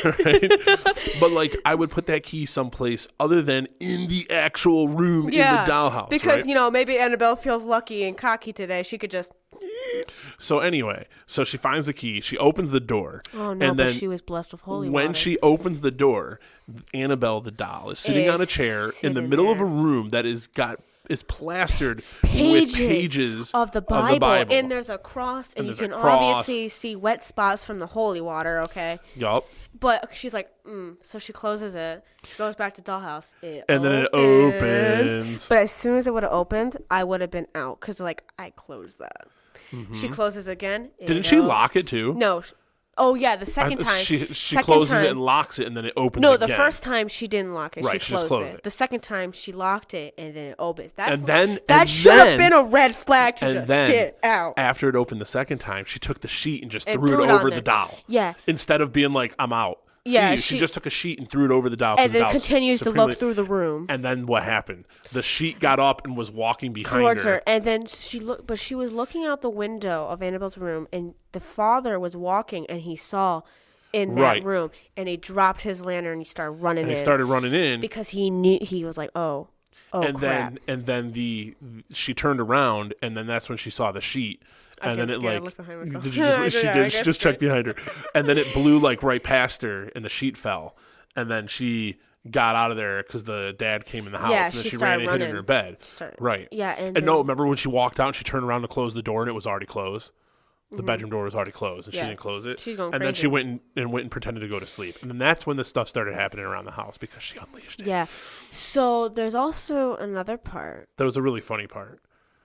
Right? But, like, I would put that key someplace other than in the actual room in the dollhouse. Because, right? Maybe Annabelle feels lucky and cocky today. She could just... So anyway, so she finds the key. She opens the door. Oh, no, and but then she was blessed with holy when water. she opens the door, Annabelle the doll is sitting on a chair in the middle of a room that is plastered with pages of the Bible. And there's a cross, and you can obviously see wet spots from the holy water, okay? Yup. But she's like, so she closes it. She goes back to dollhouse. And then it opens. But as soon as it would have opened, I would have been out because, I closed that. Mm-hmm. She closes again. Didn't she lock it too? No. Oh, yeah, the second time. She second closes time, it and locks it, and then it opens No, again. the first time she didn't lock it. Right, she closed closed it. it. The second time she locked it, and then it opens. That should have been a red flag to just then, get out. After it opened the second time, she took the sheet and just And threw it on over there. the doll. Yeah. Instead of being like, I'm out. Yeah, she just took a sheet and threw it over the doll. And the then doll's continues to look through the room. And then what happened? The sheet got up and was walking behind Towards her. her. And then she was looking out the window of Annabelle's room, and the father was walking, and he saw in that room, and he dropped his lantern and he started running in. He started running in because he knew, he was like, oh crap. Then she turned around, and then that's when she saw the sheet. And then it looked behind myself. did you just, she just checked behind her, and then it blew like right past her, and the sheet fell, and then she got out of there because the dad came in the house, and then she ran and hid in her bed. Right. Yeah, and no, remember when she walked out and she turned around to close the door and it was already closed. The bedroom door was already closed, and she didn't close it. She's going and crazy. then she went and pretended to go to sleep, and then that's when the stuff started happening around the house because she unleashed it. Yeah. So there's also another part. That was a really funny part.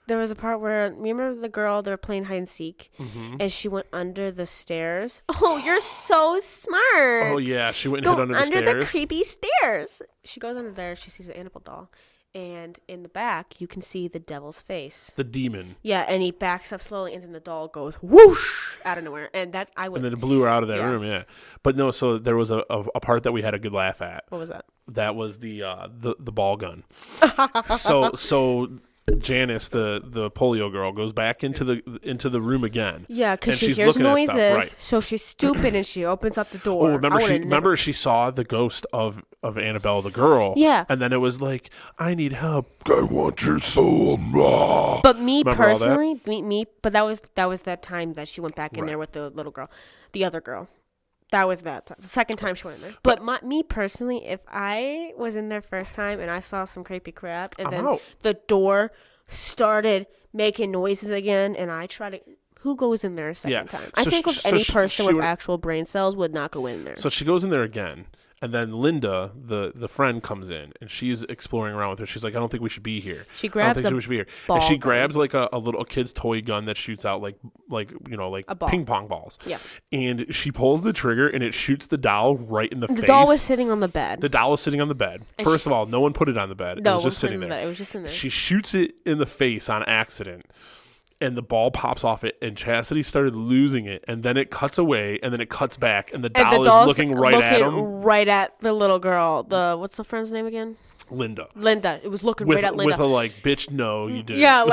There was a part where, remember the girl, they were playing hide and seek, mm-hmm. and she went under the stairs. Oh, you're so smart. Oh, yeah, she went and hid under the stairs. Under the creepy stairs. She goes under there, she sees the Annabelle doll, and in the back, you can see the devil's face. The demon. Yeah, and he backs up slowly, and then the doll goes whoosh out of nowhere, and that I would. And then it blew her out of that room, yeah. But no, so there was a part that we had a good laugh at. What was that? That was the ball gun. so Janice, the polio girl, goes back into the room again. Yeah, because she hears noises, so she's stupid and she opens up the door. Oh, remember she saw the ghost of Annabelle the girl. Yeah, and then it was like, I need help. I want your soul. But me personally, but that was that time that she went back in there with the little girl, the other girl. That was the second time she went in there. But me personally, if I was in there first time and I saw some creepy crap, and then the door started making noises again, and I try to... Who goes in there a second time? I think any person with actual brain cells would not go in there. So she goes in there again. And then Linda, the friend, comes in, and she's exploring around with her. She's like, I don't think we should be here. She grabs we should be here. And she grabs like a little kid's toy gun that shoots out like ping pong balls. Yeah. And she pulls the trigger, and it shoots the doll right in the face. The doll was sitting on the bed. First of all, no one put it on the bed. No, it was just sitting there. It was just in there. She shoots it in the face on accident. And the ball pops off it, and Chastity started losing it, and then it cuts away, and then it cuts back, and the doll is looking at him. Right at the little girl. What's the friend's name again? Linda. It was looking right at Linda. With a bitch, no, you did. Yeah,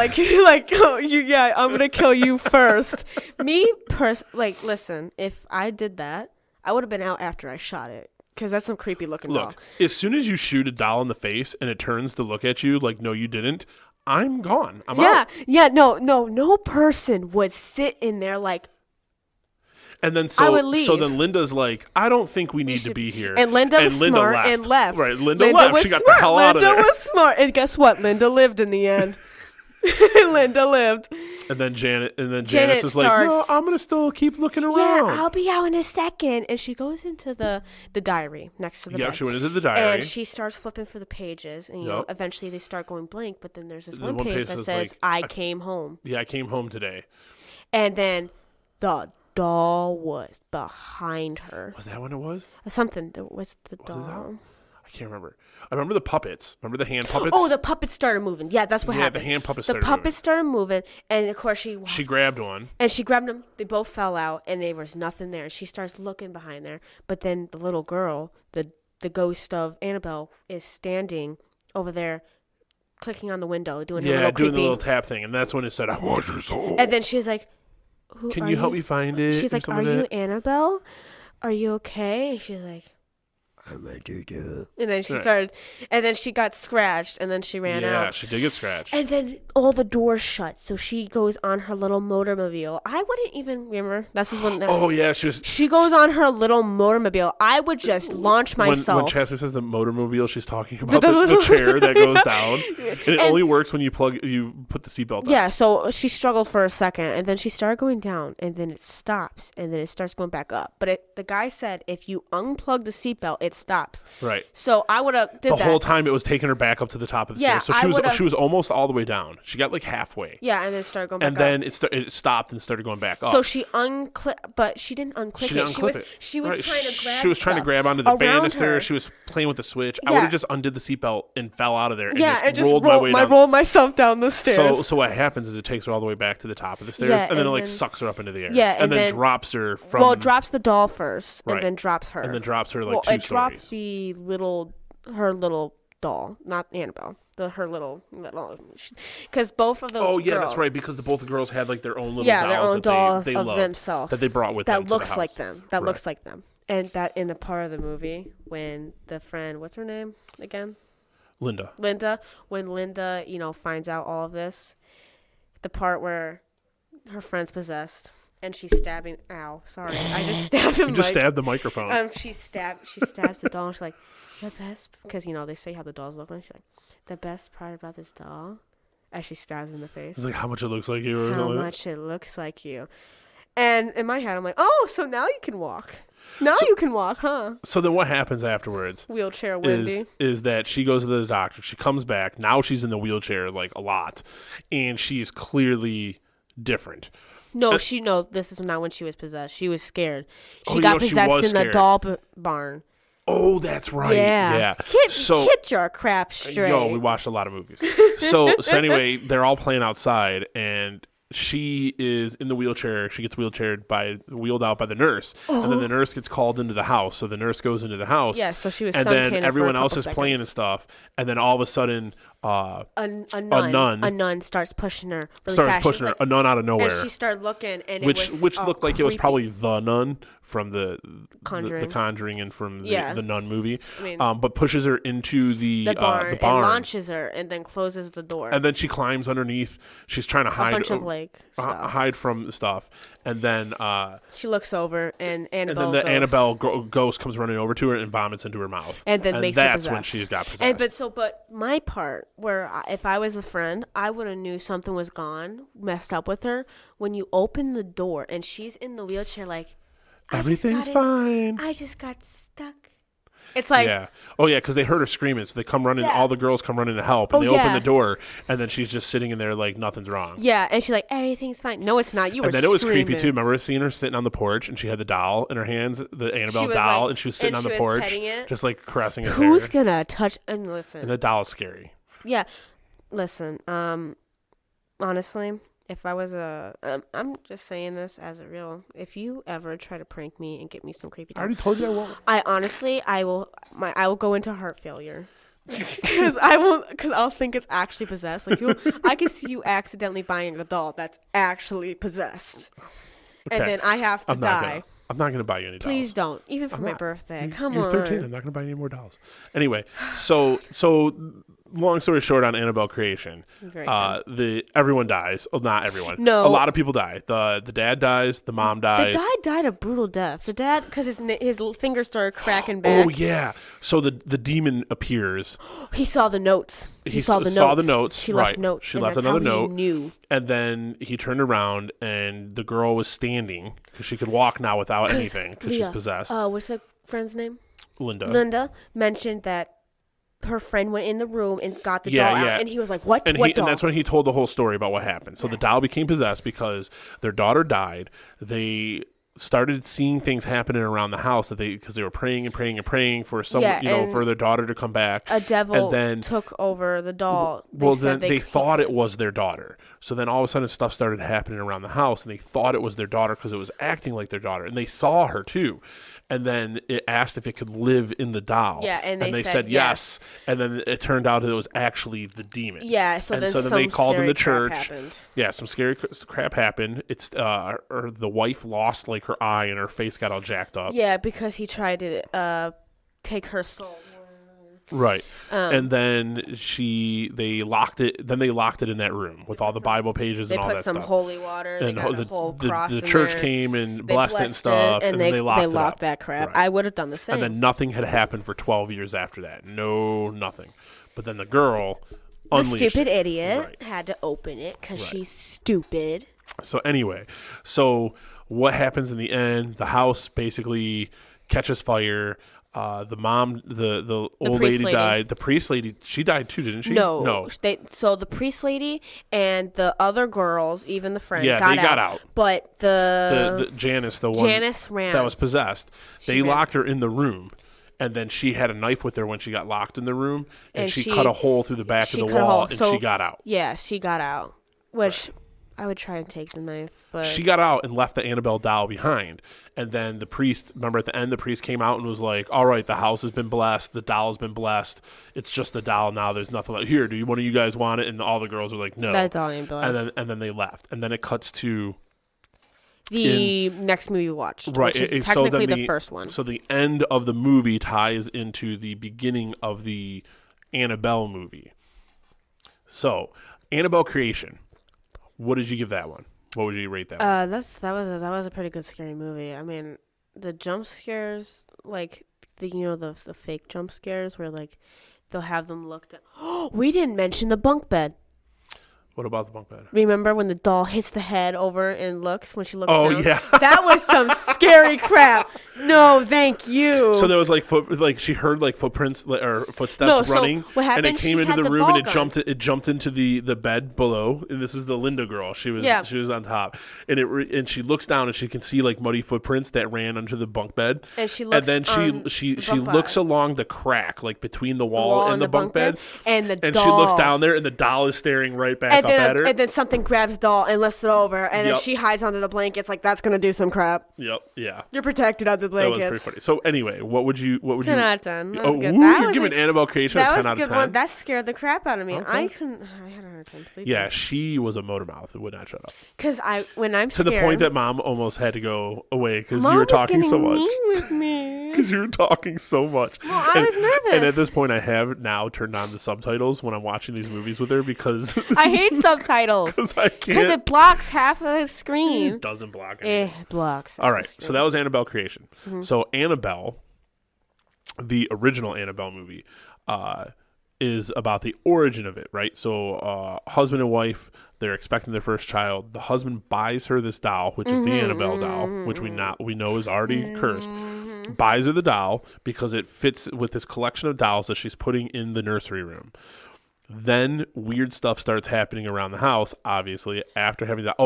I'm gonna kill you first. Listen, if I did that, I would have been out after I shot it. Because that's some creepy looking doll. Look, as soon as you shoot a doll in the face and it turns to look at you like, no, you didn't, I'm gone. I'm out. Yeah, no person would sit in there like. And then I would leave. so then Linda's like, I don't think we need to be here. And Linda was smart left. and left. Right, Linda left. She got the hell out of there. Linda was smart, and guess what? Linda lived in the end. Linda lived. And then Janice is like, no, I'm gonna still keep looking around. Yeah, I'll be out in a second. And she goes into the diary next to the bed. Yeah, she went into the diary. And she starts flipping through the pages. And, you know, eventually they start going blank. But then there's this one page that says, like, I came home. Yeah, I came home today. And then the doll was behind her. Was that when it was? Something. That was the doll. Was I can't remember. I remember the puppets. Remember the hand puppets? Oh, the puppets started moving. Yeah, that's what happened. Yeah, the hand puppets started moving. And, of course, she grabbed one. And she grabbed them. They both fell out, and there was nothing there. She starts looking behind there. But then the little girl, the ghost of Annabelle, is standing over there, clicking on the window, doing her little creepy. Doing the little tap thing. And that's when it said, I want your soul. And then she's like, Can you help me find it? She's like, are you Annabelle? Are you okay? And she's like, I let you do. And then she started, and then she got scratched, and then she ran out. Yeah, she did get scratched. And then all the doors shut, so she goes on her little motormobile. I wouldn't even remember. This is when. Oh yeah, she goes on her little motormobile. I would just launch myself. When Chastity says the motormobile, she's talking about the chair that goes down. And it only works when you put the seatbelt on. Yeah, so she struggled for a second, and then she started going down, and then it stops, and then it starts going back up. But the guy said if you unplug the seatbelt, it stops. Right. So I would have did the that. whole time. It was taking her back up to the top of the stairs. So she was almost all the way down. She got like halfway. Yeah, and then started going back up. And then it stopped and started going back up. So she but she didn't unclick it. She was trying to grab. She was trying to grab onto the banister. Her. She was playing with the switch. I would have just undid the seatbelt and fell out of there. And just rolled myself down the stairs. So what happens is it takes her all the way back to the top of the stairs, and then it like sucks her up into the air. Yeah, and then drops her from. Well, it drops the doll first, and then drops her. And then drops her like 2 stories. It drops her little doll, not Annabelle. Her little, because both of the girls, that's right. Because both the girls had like their own little dolls of themselves that they brought with them. That looks like them. That looks like them. And that in the part of the movie when the friend, what's her name again? Linda. When Linda, finds out all of this, the part where her friend's possessed. And she's stabbing. Ow! Sorry, I just stabbed him. You just stabbed the microphone. She stabs the doll. And she's like, the best, because they say how the dolls look. And she's like, the best part about this doll, as she stabs in the face. It's like how much it looks like you. How much it looks like you. And in my head, I'm like, oh, so now you can walk. You can walk, huh? So then what happens afterwards? Wheelchair Wendy. Is that she goes to the doctor. She comes back. Now she's in the wheelchair like a lot, and she's clearly different. No, this is not when she was possessed. She was scared. She got possessed in the doll barn. Oh, that's right. Yeah. Get your crap straight. We watched a lot of movies. So anyway, they're all playing outside, and she is in the wheelchair. She gets wheeled out by the nurse, and then the nurse gets called into the house. So the nurse goes into the house. Yeah, so she was. And then everyone else is playing and stuff, and then all of a sudden, a nun starts pushing her. A nun out of nowhere. And she started looking, and which looked like it was probably the nun from the Conjuring and from the Nun movie, but pushes her into the barn and launches her, and then closes the door. And then she climbs underneath. She's trying to hide a bunch of hide from stuff. And then she looks over, and Annabelle. And then the Annabelle ghost comes running over to her and vomits into her mouth. And then makes her possessed. That's when she got possessed. But my part where if I was a friend, I would have knew something was messed up with her. When you open the door and she's in the wheelchair, like. Everything's fine. I just got stuck. It's like... Yeah. Oh, yeah, because they heard her screaming, so they come running, all the girls come running to help, and they open the door, and then she's just sitting in there like nothing's wrong. Yeah, and she's like, everything's fine. No, it's not. You were screaming. And then it was creepy, too. Remember seeing her sitting on the porch, and she had the doll in her hands, the Annabelle doll, and she was sitting on the porch, just like caressing it. Who's going to touch... And listen. And the doll is scary. Yeah. Listen, honestly... If I was I'm just saying this as a real. If you ever try to prank me and get me some creepy, I already told you I won't. I will go into heart failure because I'll think it's actually possessed. Like I can see you accidentally buying a doll that's actually possessed, and then I have to die. I'm not going to buy you any dolls. Please don't. Even for I'm my not. birthday. You- Come you're on. 13. I'm not going to buy any more dolls. Anyway, so long story short on Annabelle Creation, Very good. everyone dies. Well, not everyone. No. A lot of people die. The dad dies. The mom dies. The guy died a brutal death. The dad, because his fingers started cracking back. Oh yeah. So the demon appears. He saw the notes. He saw the notes. She right. left notes. She and left that's another how note. He knew. And then he turned around, and the girl was standing because she could walk now without anything because she's Leah, possessed. What's the friend's name? Linda. Linda mentioned that her friend went in the room and got the doll out, and he was like, "What? And What doll?" And that's when he told the whole story about what happened. So the doll became possessed because their daughter died. They started seeing things happening around the house because they were praying and praying and praying for for their daughter to come back. A devil and then, took over the doll. They thought it was their daughter. So then all of a sudden stuff started happening around the house, and they thought it was their daughter because it was acting like their daughter, and they saw her too. And then it asked if it could live in the doll. Yeah, and they said yes. And then it turned out it was actually the demon. Yeah, so then they called in the church. Happened. Yeah, some scary crap happened. It's the wife lost like her eye and her face got all jacked up. Yeah, because he tried to take her soul. Right. And then they locked it. Then they locked it in that room with all the Bible pages and all that stuff. They put some holy water. And they got a whole cross the in church there. came and They blessed it and stuff, and then they locked that crap. Right. I would have done the same. And then nothing had happened for 12 years after that. No, nothing. But then the girl, the stupid idiot, right. had to open it because Right. she's stupid. So anyway, what happens in the end? The house basically catches fire. The mom, the old lady died. The priest lady, she died too, didn't she? No. So the priest lady and the other girls, even the friend, got out. But the Janice, the one Janice ran. that was possessed, they ran. locked her in the room. And then she had a knife with her when she got locked in the room, and she cut a hole through the back of the wall, and she got out. Yeah, she got out, which I would try and take the knife, but She got out and left the Annabelle doll behind. And then the priest, remember at the end, the priest came out and was like, all right, the house has been blessed. The doll has been blessed. It's just a doll now. There's nothing like, here, one of you guys want it? And all the girls were like, no. that doll ain't blessed. And then they left. And then it cuts to the next movie we watched, right, which is so technically then the first one. So the end of the movie ties into the beginning of the Annabelle movie. So, Annabelle Creation. What did you give that one? What would you rate that one? That was a pretty good scary movie. I mean, the jump scares, like the fake jump scares where like they'll have them looked at. Oh, we didn't mention the bunk bed. What about the bunk bed? Remember when the doll hits the head over and looks when she looks Oh, down? yeah. That was some scary crap. No, thank you. So there was she heard like footprints or footsteps running, what happened, and it came she into had the the room ball and gun. it jumped into the bed below. And this is the Linda girl. She was on top, and and she looks down and she can see like muddy footprints that ran under the bunk bed. And she looks and then she looks along the crack like between the wall and the bunk bed, and she looks down there and the doll is staring right back up at her. And then something grabs doll and lifts it over, and then she hides under the blankets like that's gonna do some crap. Yep, yeah. You're protected under the blankets. That was pretty funny. So anyway, what would you 10 out of 10. That was good. You're giving Annabelle Creation a 10 out of 10. That was a good one. That scared the crap out of me. Okay. I had a hard time sleeping. Yeah, she was a motor mouth. It would not shut up. Because when I'm to scared, the point that Mom almost had to go away because you were talking so much. Mean with me. Because you were talking so much. Well, I was nervous. And at this point, I have now turned on the subtitles when I'm watching these movies with her because I hate subtitles. Because I can't. Because it blocks half of the screen. It doesn't block anything. It blocks. All right, so that was Annabelle Creation. Mm-hmm. So Annabelle, the original Annabelle movie, is about the origin of it, right? So husband and wife, they're expecting their first child. The husband buys her this doll, which is the Annabelle doll, which we know is already cursed. Buys her the doll because it fits with this collection of dolls that she's putting in the nursery room. Then weird stuff starts happening around the house, obviously, after having that.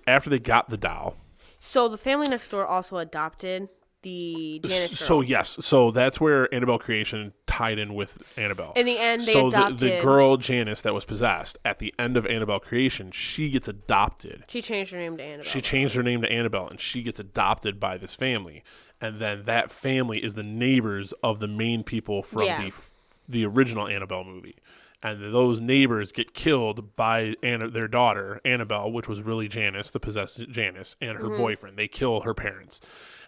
After they got the doll. So the family next door also adopted the Janice girl. So yes, so that's where Annabelle Creation tied in with Annabelle. In the end, they adopted. So the adopted. girl Janice that was possessed at the end of Annabelle Creation, she gets adopted. She changed her name to Annabelle. She changed her name to Annabelle, and she gets adopted by this family. And then that family is the neighbors of the main people from the original Annabelle movie. and those neighbors get killed by their daughter Annabelle, which was really Janice, the possessed Janice, and her boyfriend. They kill her parents.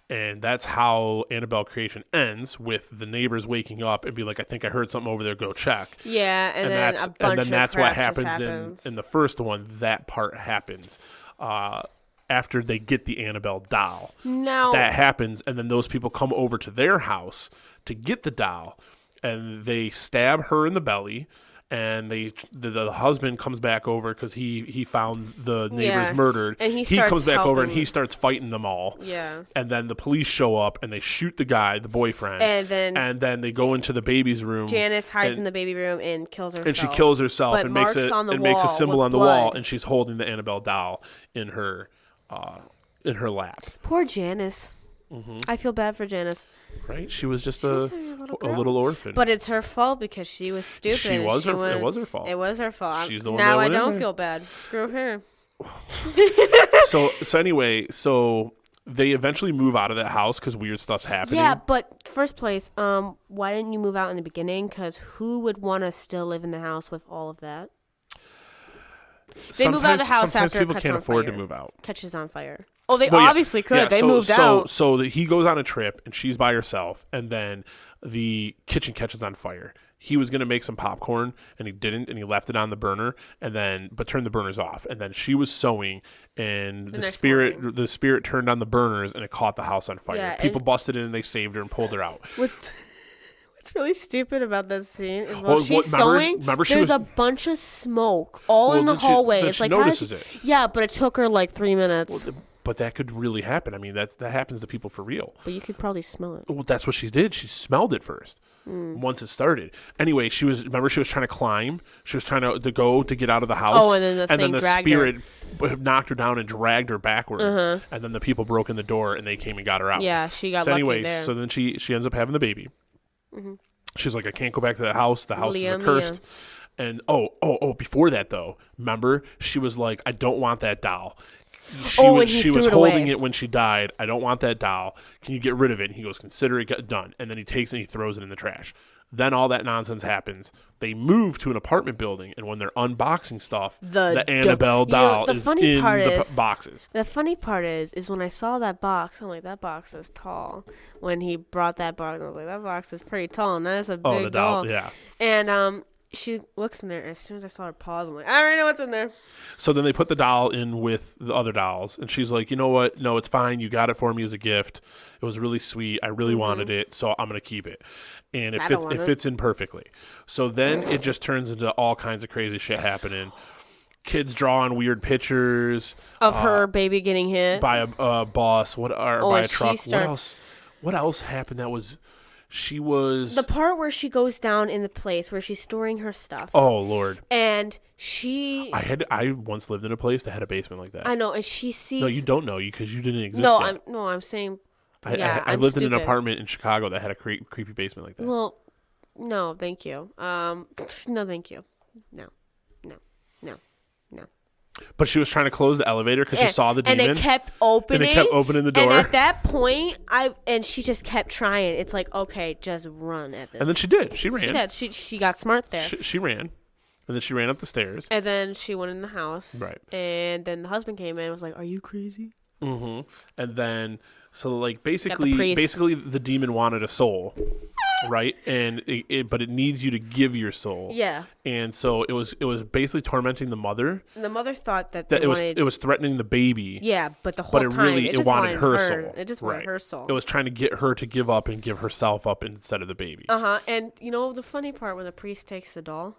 And that's how Annabelle Creation ends, with the neighbors waking up and be like, I think I heard something over there, go check. Yeah, and then a bunch of that's crap what happens in the first one. That part happens after they get the Annabelle doll. Now that happens, and then those people come over to their house to get the doll, and they stab her in the belly. And the husband comes back over because he found the neighbors murdered. And he comes back over and he starts fighting them all. Yeah. And then the police show up and they shoot the guy, the boyfriend. And then they go into the baby's room. Janice hides in the baby room and kills herself. And she kills herself but and makes a symbol on the wall. And she's holding the Annabelle doll in her lap. Poor Janice. Mm-hmm. I feel bad for Janice. Right? She was just a little orphan. But it's her fault because she was stupid. It was her fault. It was her fault. She's the one now that I went don't in feel bad. Screw her. So they eventually move out of that house because weird stuff's happening. Yeah, but first place, why didn't you move out in the beginning? Because who would want to still live in the house with all of that? They move out of the house after people it can't afford to move out. Catches on fire. Oh, they obviously could. They moved out. So he goes on a trip, and she's by herself, and then the kitchen catches on fire. He was going to make some popcorn, and he didn't, and he left it on the burner, but turned the burners off. And then she was sewing, and the spirit turned on the burners, and it caught the house on fire. Yeah, people busted in, and they saved her and pulled her out. What's really stupid about that scene is while she's sewing, there's a bunch of smoke all in the hallway. It's like, notices it. Yeah, but it took her like 3 minutes. But that could really happen. I mean, that happens to people for real. But you could probably smell it. Well, that's what she did. She smelled it first. Once it started. Anyway, she was trying to climb. She was trying to go to get out of the house. Oh, and then the spirit knocked her down and dragged her backwards. And then the people broke in the door and they came and got her out. Yeah, she got lucky there. So then she ends up having the baby. Mm-hmm. She's like, I can't go back to that house. The house is accursed. And before that though, remember, she was like, I don't want that doll. She was holding it when she died. I don't want that doll. Can you get rid of it? And he goes, consider it done. And then he takes it and he throws it in the trash. Then all that nonsense happens. They move to an apartment building, and when they're unboxing stuff, the Annabelle doll is in the boxes. The funny part is when I saw that box, I'm like, that box is tall. When he brought that box, I was like, that box is pretty tall, and that is a big doll. Yeah. And she looks in there. As soon as I saw her pause, I'm like, I already know what's in there. So then they put the doll in with the other dolls, and she's like, you know what? No, it's fine. You got it for me as a gift. It was really sweet. I really wanted it, so I'm going to keep it. And it fits in perfectly. So then it just turns into all kinds of crazy shit happening. Kids draw on weird pictures of her baby getting hit by a bus, by a truck. What else happened that was... She was... The part where she goes down in the place where she's storing her stuff. Oh, Lord. And she... I once lived in a place that had a basement like that. I know, and she sees... No, you don't know, because you didn't exist yet. I'm saying... I lived in an apartment in Chicago that had a creepy basement like that. Well, no, thank you. No, thank you. No. But she was trying to close the elevator because she saw the demon. And it kept opening. The door. And at that point, she just kept trying. It's like, okay, just run at this. And then she did. She ran. She did. She got smart there. She ran. And then she ran up the stairs. And then she went in the house. Right. And then the husband came in and was like, are you crazy? Mm-hmm. And then, so like basically the demon wanted a soul. Right, and but it needs you to give your soul. Yeah, and so it was basically tormenting the mother. And the mother thought that it was threatening the baby. Yeah, but the whole time it wanted her soul. It just wanted her soul. It was trying to get her to give up and give herself up instead of the baby. And you know the funny part when the priest takes the doll.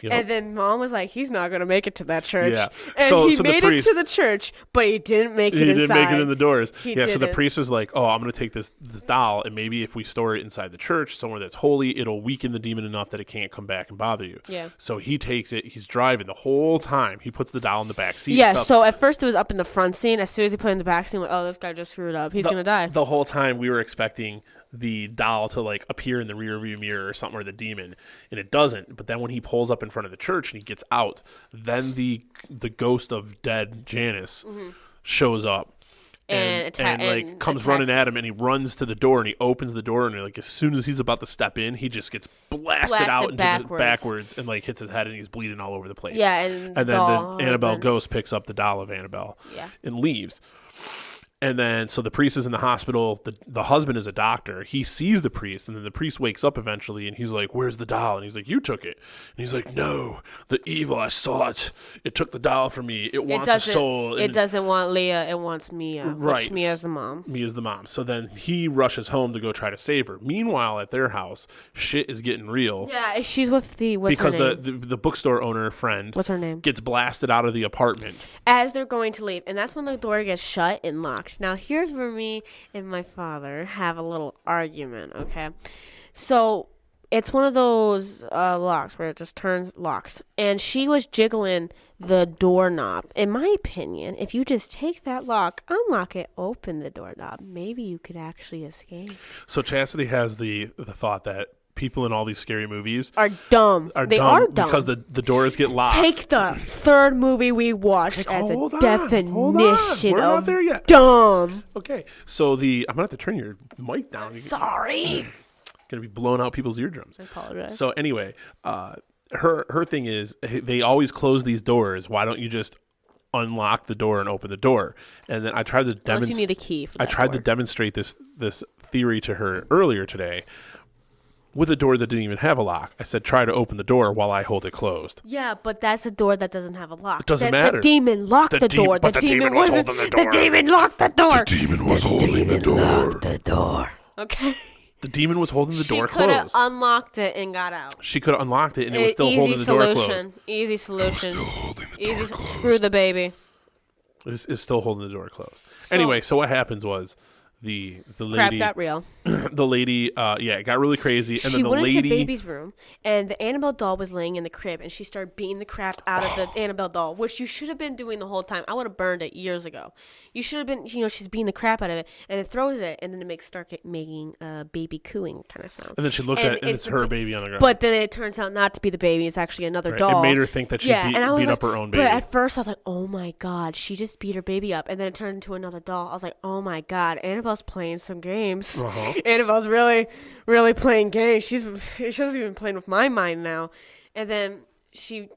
And then mom was like, he's not going to make it to that church. Yeah. And he made it to the church, but he didn't make it inside. He didn't make it in the doors. So the priest was like, oh, I'm going to take this doll, and maybe if we store it inside the church, somewhere that's holy, it'll weaken the demon enough that it can't come back and bother you. Yeah. So he takes it. He's driving the whole time. He puts the doll in the back seat. Yeah, so at first it was up in the front seat. As soon as he put it in the back seat, I'm like, oh, this guy just screwed up. He's going to die. The whole time we were expecting the doll to like appear in the rear view mirror or something, or the demon, and it doesn't. But then when he pulls up in front of the church and he gets out, then the ghost of dead Janice shows up, and like comes running at him, and he runs to the door, and he opens the door, and like as soon as he's about to step in, he just gets blasted out into backwards and like hits his head, and he's bleeding all over the place. Yeah, and then Annabelle ghost picks up the doll of Annabelle and leaves. And then, so the priest is in the hospital. The husband is a doctor. He sees the priest, and then the priest wakes up eventually, and he's like, "Where's the doll?" And he's like, "You took it." And he's like, "No, the evil, I saw it. It took the doll from me. It wants a soul." It doesn't want Leah. It wants Mia. Right. Which Mia's the mom. Mia's the mom. So then he rushes home to go try to save her. Meanwhile, at their house, shit is getting real. Yeah, she's with what's because her name? the bookstore owner friend. What's her name? Gets blasted out of the apartment as they're going to leave, and that's when the door gets shut and locked. Now here's where me and my father have a little argument, okay? So it's one of those locks where it just locks. And she was jiggling the doorknob. In my opinion, if you just take that lock, unlock it, open the doorknob, maybe you could actually escape. So Chastity has the thought that people in all these scary movies are dumb. They are dumb because the doors get locked. Take the third movie we watched as a definition We're not there yet. Dumb. Okay, so I'm gonna have to turn your mic down. Sorry. Gonna be blowing out people's eardrums. I apologize. So anyway, her thing is they always close these doors. Why don't you just unlock the door and open the door? And then I tried to demonstrate. You need a key for that to demonstrate this theory to her earlier today. With a door that didn't even have a lock. I said, try to open the door while I hold it closed. Yeah, but that's a door that doesn't have a lock. It doesn't matter. The demon locked the door. But the demon was holding the door. The demon locked the door. The demon was holding the door. Locked the door. Okay. The demon was holding the door closed. She could have unlocked it and got out. She could have unlocked it and it was still holding the door closed. Easy solution. Still holding the door closed. Screw the baby. It's still holding the door closed. Anyway, so what happens was the lady crap got real. The lady it got really crazy, and then the went lady into baby's room, and the Annabelle doll was laying in the crib, and she started beating the crap out of the Annabelle doll, which you should have been doing the whole time. I would have burned it years ago. You should have been, she's beating the crap out of it, and it throws it, and then it makes making a baby cooing kind of sound. And then she looks at it, and it's her baby on the ground. But then it turns out not to be the baby; it's actually another doll. It made her think that she beat up her own baby. But at first, I was like, "Oh my god, she just beat her baby up," and then it turned into another doll. I was like, "Oh my god, Annabelle's playing some games." Annabelle's really playing games. She's even playing with my mind now. And then she's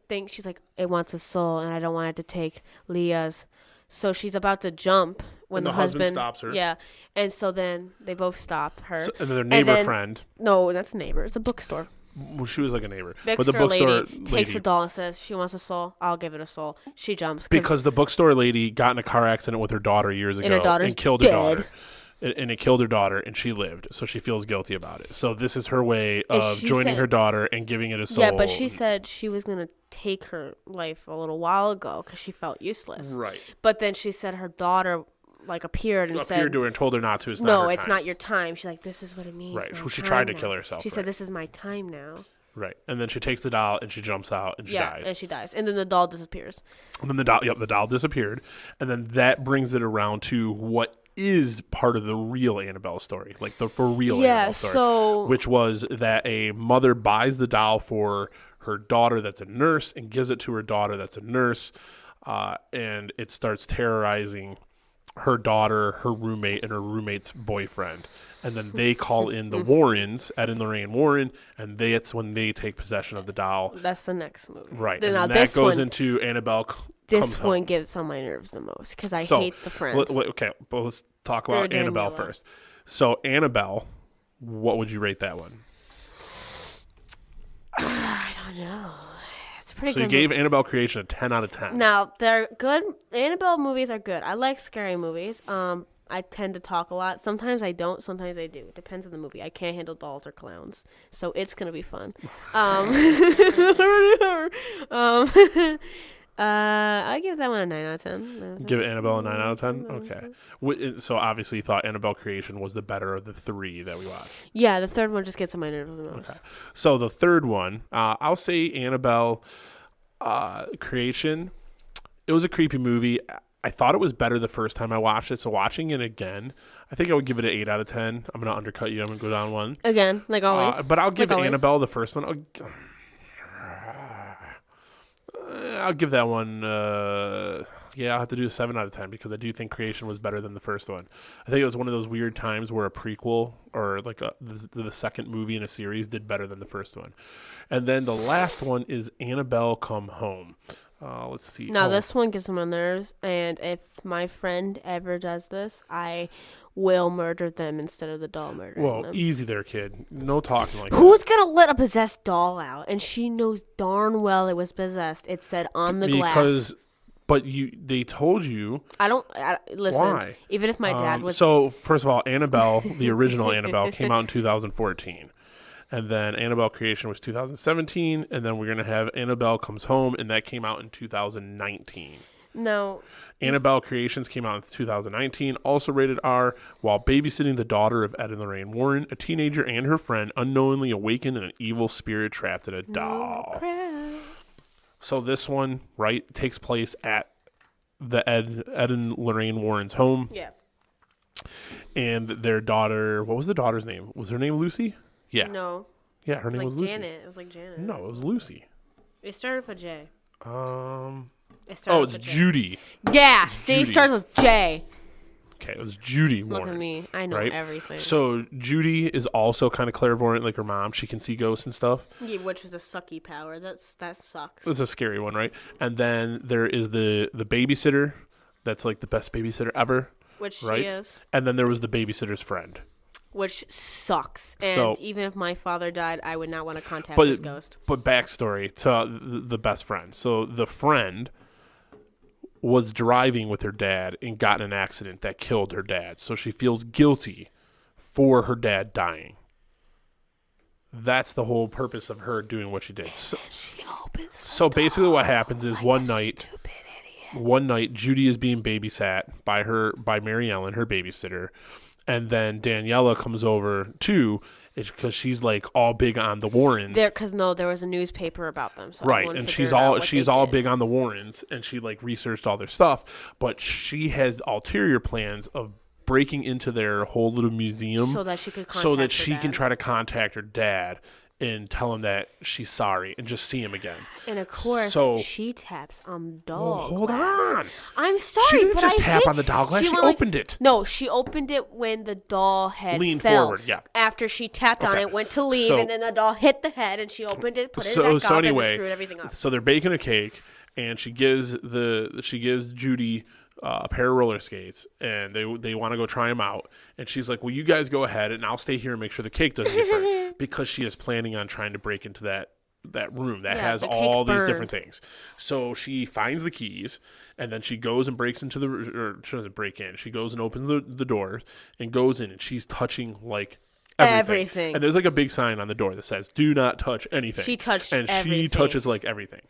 like, it wants a soul, and I don't want it to take Leah's. So she's about to jump when the husband stops her. Yeah, and so then they both stop her. And then their neighbor friend. No, that's a neighbor. It's the bookstore. Well, she was like a neighbor. But the bookstore lady takes the doll and says, she wants a soul. I'll give it a soul. She jumps. Because the bookstore lady got in a car accident with her daughter years ago. And her daughter's killed dead. her daughter. And it killed her daughter, and she lived. So she feels guilty about it. So this is her way of joining her daughter and giving it a soul. Yeah, but she said she was going to take her life a little while ago because she felt useless. Right. But then she said her daughter appeared to her and told her not to. It's not your time. She's like, this is what it means. Right. So she tried to kill herself. She said, this is my time now. Right. And then she takes the doll and she jumps out and she dies. Yeah, and she dies. And then the doll disappears. And then the doll disappeared. And then that brings it around to what is part of the real Annabelle story, like the for real Annabelle story, which was that a mother buys the doll for her daughter that's a nurse and gives it to her daughter that's a nurse, and it starts terrorizing her daughter, her roommate, and her roommate's boyfriend. And then they call in the Warrens, Ed and Lorraine Warren, and that's when they take possession of the doll. That's the next movie. Right. And that goes into Annabelle This one gives on my nerves the most because I hate the friend. Okay, but let's talk about Annabelle first. So Annabelle, what would you rate that one? I don't know. It's pretty good. So you gave Annabelle Creation a 10 out of 10. Now, they're good. Annabelle movies are good. I like scary movies. I tend to talk a lot. Sometimes I don't. Sometimes I do. It depends on the movie. I can't handle dolls or clowns, so it's gonna be fun. I give that one a 9 out of 10. Give Annabelle a 9 out of 10? Okay. So obviously you thought Annabelle Creation was the better of the three that we watched. Yeah, the third one just gets on my nerves the most. Okay. So the third one, I'll say Annabelle Creation. It was a creepy movie. I thought it was better the first time I watched it, so watching it again, I think I would give it an 8 out of 10. I'm going to undercut you. I'm going to go down one. Again, like always. But I'll give Annabelle the first one. I'll give that one Yeah, I'll have to do a 7 out of 10 because I do think Creation was better than the first one. I think it was one of those weird times where a prequel or like the second movie in a series did better than the first one. And then the last one is Annabelle Come Home. Let's see. Now, this one gets on my nerves, and if my friend ever does this, I will murder them instead of the doll murdering them. Easy there, kid. No talking like Who's that. gonna let a possessed doll out? And she knows darn well it was possessed. It said on the glass. But they told you. Listen. Why? Even if my dad was. So first of all, Annabelle, the original Annabelle, came out in 2014. And then Annabelle Creation was 2017, and then we're going to have Annabelle Comes Home, and that came out in 2019. No. Annabelle Creations came out in 2019, also rated R. While babysitting the daughter of Ed and Lorraine Warren, a teenager and her friend unknowingly awaken an evil spirit trapped in a doll. So this one, right, takes place at the Ed and Lorraine Warren's home. Yeah. And their daughter, what was the daughter's name? Was her name Lucy? Yeah. No. Yeah, her name was Lucy. Janet. It was like Janet. No, it was Lucy. It started with a J. It's Judy. Yeah, see, it starts with J. Okay, it was Judy Warren. Look at me. I know everything. So Judy is also kind of clairvoyant like her mom. She can see ghosts and stuff. Yeah, which is a sucky power. That sucks. It's a scary one, right? And then there is the babysitter. That's like the best babysitter ever. Which right? she is. And then there was the babysitter's friend. Which sucks. And even if my father died, I would not want to contact this ghost. But backstory to the best friend. So the friend was driving with her dad and got in an accident that killed her dad. So she feels guilty for her dad dying. That's the whole purpose of her doing what she did. So basically what happens is one night, Judy is being babysat by Mary Ellen, her babysitter. And then Daniela comes over too, because she's like all big on the Warrens. There was a newspaper about them. So right, and she's all big on the Warrens, and she like researched all their stuff. But she has ulterior plans of breaking into their whole little museum so that she could can try to contact her dad and tell him that she's sorry and just see him again. And of course, she taps on the doll hold glass. on. I'm sorry, she didn't but just tap on the doll glass. She opened it. No, she opened it when the doll head leaned fell. forward. Yeah. After she tapped on it, went to leave, and then the doll hit the head, and she opened it, put it back up, and then screwed everything up. So they're baking a cake, and she gives Judy a pair of roller skates, and they want to go try them out. And she's like, well, you guys go ahead, and I'll stay here and make sure the cake doesn't get burnt. Because she is planning on trying to break into that room that has all these different things. So she finds the keys, and then she goes and breaks into she doesn't break in. She goes and opens the doors and goes in, and she's touching like everything. And there's like a big sign on the door that says, do not touch anything. She touched everything. She touches like everything.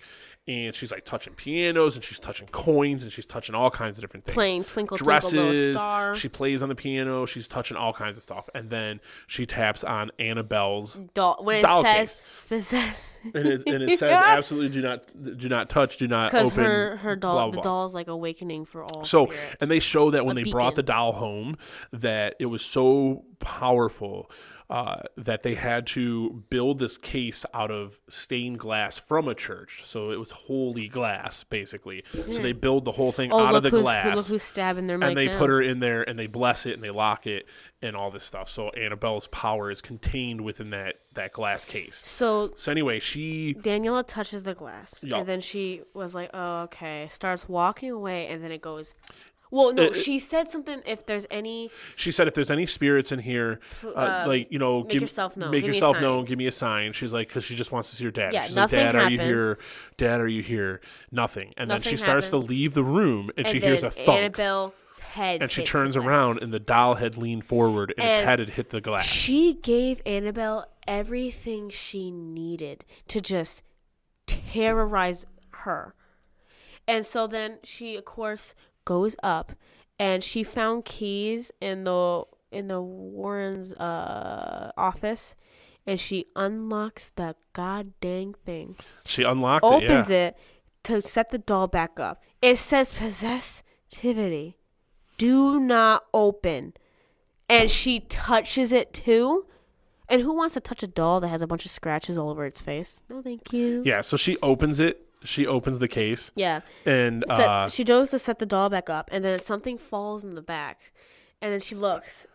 And she's like touching pianos, and she's touching coins, and she's touching all kinds of different things. Playing Twinkle Dresses, Twinkle Little Star. She plays on the piano. She's touching all kinds of stuff. And then she taps on Annabelle's doll. When doll it says case. possess. And it says absolutely do not touch, do not open. Because her doll, blah, blah, the doll's like awakening for all so, spirits. and they show that when they brought the doll home, that it was so powerful that they had to build this case out of stained glass from a church. So it was holy glass, basically. So they build the whole thing out of the glass. Look who's stabbing their and they put her in there, and they bless it, and they lock it, and all this stuff. So Annabelle's power is contained within that glass case. So anyway, Daniela touches the glass, and then she was like, oh, okay. Starts walking away, and then it goes... Well, no, she said something. She said if there's any spirits in here, make yourself known. Make yourself known. Give me a sign. She's like, because she just wants to see her dad. Yeah, she's nothing like, Dad, happened. Are you here? Dad, are you here? Nothing. And then she starts to leave the room, and she then hears a thunk. Annabelle's head. And she turns around, and the doll had leaned forward, and its head had hit the glass. She gave Annabelle everything she needed to just terrorize her, and so then she, of course, goes up, and she found keys in the Warren's office, and she unlocks that goddamn thing. She unlocked opens it to set the doll back up. It says possessivity, do not open, and she touches it too. And who wants to touch a doll that has a bunch of scratches all over its face? No, thank you. Yeah, so she opens it. She opens the case. Yeah. And she goes to set the doll back up, and then something falls in the back, and then she looks.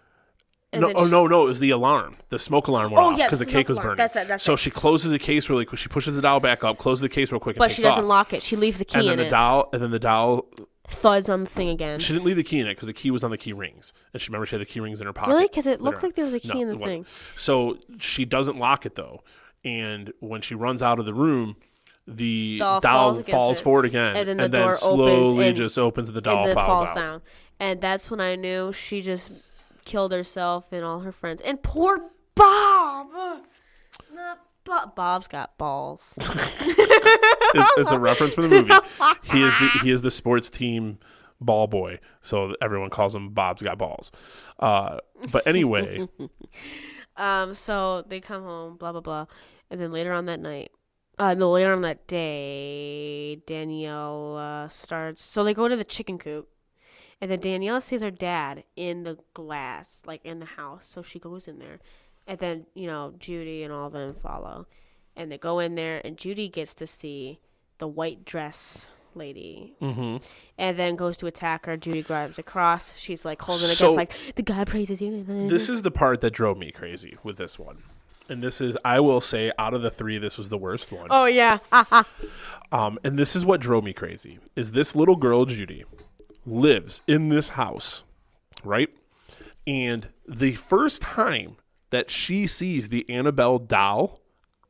And no, it was the alarm. The smoke alarm went off because the cake was burning. So she closes the case really quick. She pushes the doll back up, closes the case real quick, and but she doesn't lock it. She leaves the key in it. And then the doll thuds on the thing again. She didn't leave the key in it because the key was on the key rings, and she had the key rings in her pocket. Really? Because it looked like there was a key in the thing. So she doesn't lock it though, and when she runs out of the room, the doll falls forward again, and then the door slowly just opens, and the doll falls down. And that's when I knew she just killed herself and all her friends. And poor Bob. Bob's got balls. It's a reference from the movie. He is the sports team ball boy, so everyone calls him Bob's got balls. But anyway, so they come home, blah blah blah, and then later on that day, Danielle starts. So they go to the chicken coop. And then Danielle sees her dad in the glass, like in the house. So she goes in there. And then, Judy and all of them follow. And they go in there, and Judy gets to see the white dress lady. Mm-hmm. And then goes to attack her. Judy grabs a cross. She's like holding it against, like, the God praises you. This is the part that drove me crazy with this one. And this is, I will say, out of the three, this was the worst one. Oh, yeah. And this is what drove me crazy, is this little girl, Judy, lives in this house, right? And the first time that she sees the Annabelle doll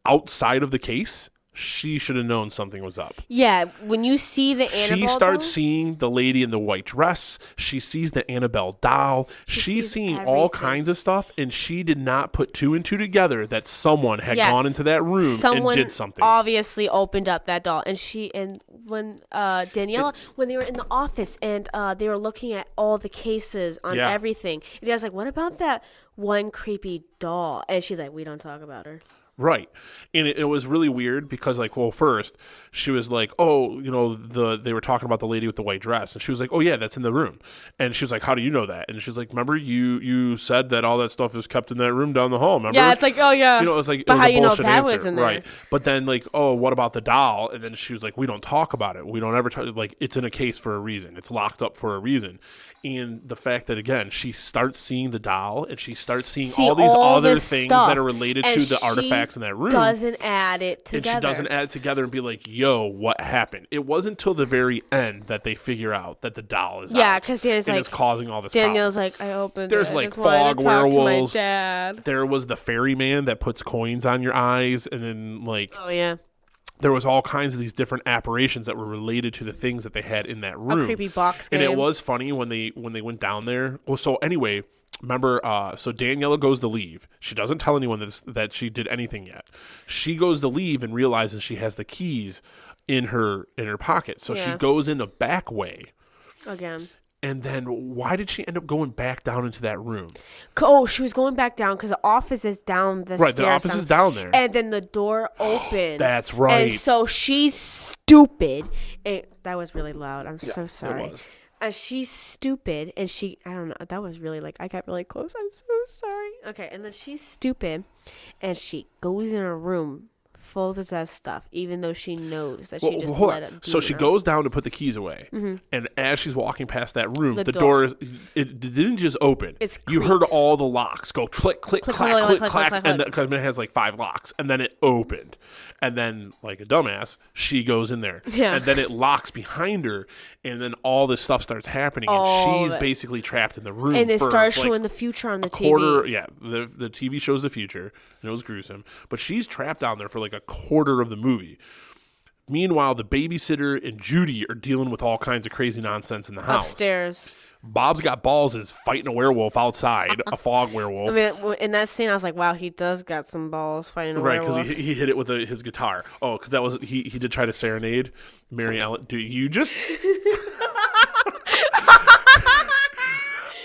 outside of the case, she should have known something was up. Yeah, when you see the Annabelle she starts doll, seeing the lady in the white dress. She sees the Annabelle doll. She's seeing all kinds of stuff, and she did not put two and two together that someone had gone into that room and did something. Obviously opened up that doll. And when Daniela, when they were in the office and they were looking at all the cases on everything, and I was like, what about that one creepy doll? And she's like, we don't talk about her. Right. And it was really weird because, like, well, first she was like, oh, they were talking about the lady with the white dress. And she was like, oh, yeah, that's in the room. And she was like, how do you know that? And she was like, remember, you said that all that stuff is kept in that room down the hall, remember? Yeah, it's like, oh, yeah. It was like, but it was how a you know bullshit that answer. was in there? Right. But then, like, oh, what about the doll? And then she was like, we don't talk about it. We don't ever talk. Like, it's in a case for a reason. It's locked up for a reason. And the fact that, again, she starts seeing the doll and she starts seeing all these other things that are related to the artifacts in that room. Doesn't add it together. And she doesn't add it together and be like, yo, what happened? It wasn't until the very end that they figure out that the doll is out. Because Daniel's like, it's causing all this Daniel's problem. like, I opened There's it. like I just wanted fog to talk werewolves. To my dad. There was the ferryman that puts coins on your eyes, and then like, oh yeah. There was all kinds of these different apparitions that were related to the things that they had in that room. A creepy box game. And it was funny when they went down there. Well, so anyway, remember, so Daniela goes to leave. She doesn't tell anyone that she did anything yet. She goes to leave and realizes she has the keys in her pocket. So she goes in the back way. Again. And then why did she end up going back down into that room? Oh, she was going back down because the office is down the stairs. Right, the office is down there. And then the door opened. That's right. And so she's stupid. That was really loud. I'm so sorry. It was. She's stupid, and I don't know, that was really, like, I got really close. I'm so sorry. Okay, and then she's stupid, and she goes in her room full of possessed stuff, even though she knows that she just let it be. So she goes down to put the keys away, and as she's walking past that room, the door it didn't just open. You heard all the locks go click, click, clack, click, clack, and because it has like 5 locks, and then it opened, and then like a dumbass, she goes in there, and then it locks behind her, and then all this stuff starts happening, and she's basically trapped in the room. And it starts showing the future on the TV. The TV shows the future, and it was gruesome, but she's trapped down there for like a quarter of the movie. Meanwhile, the babysitter and Judy are dealing with all kinds of crazy nonsense in the house. Upstairs. Bob's got balls is fighting a werewolf outside, a fog werewolf. I mean, in that scene, I was like, wow, he does got some balls fighting a werewolf. Right, because he hit it with his guitar. Oh, because that was, he did try to serenade Mary Ellen. Dude, you just...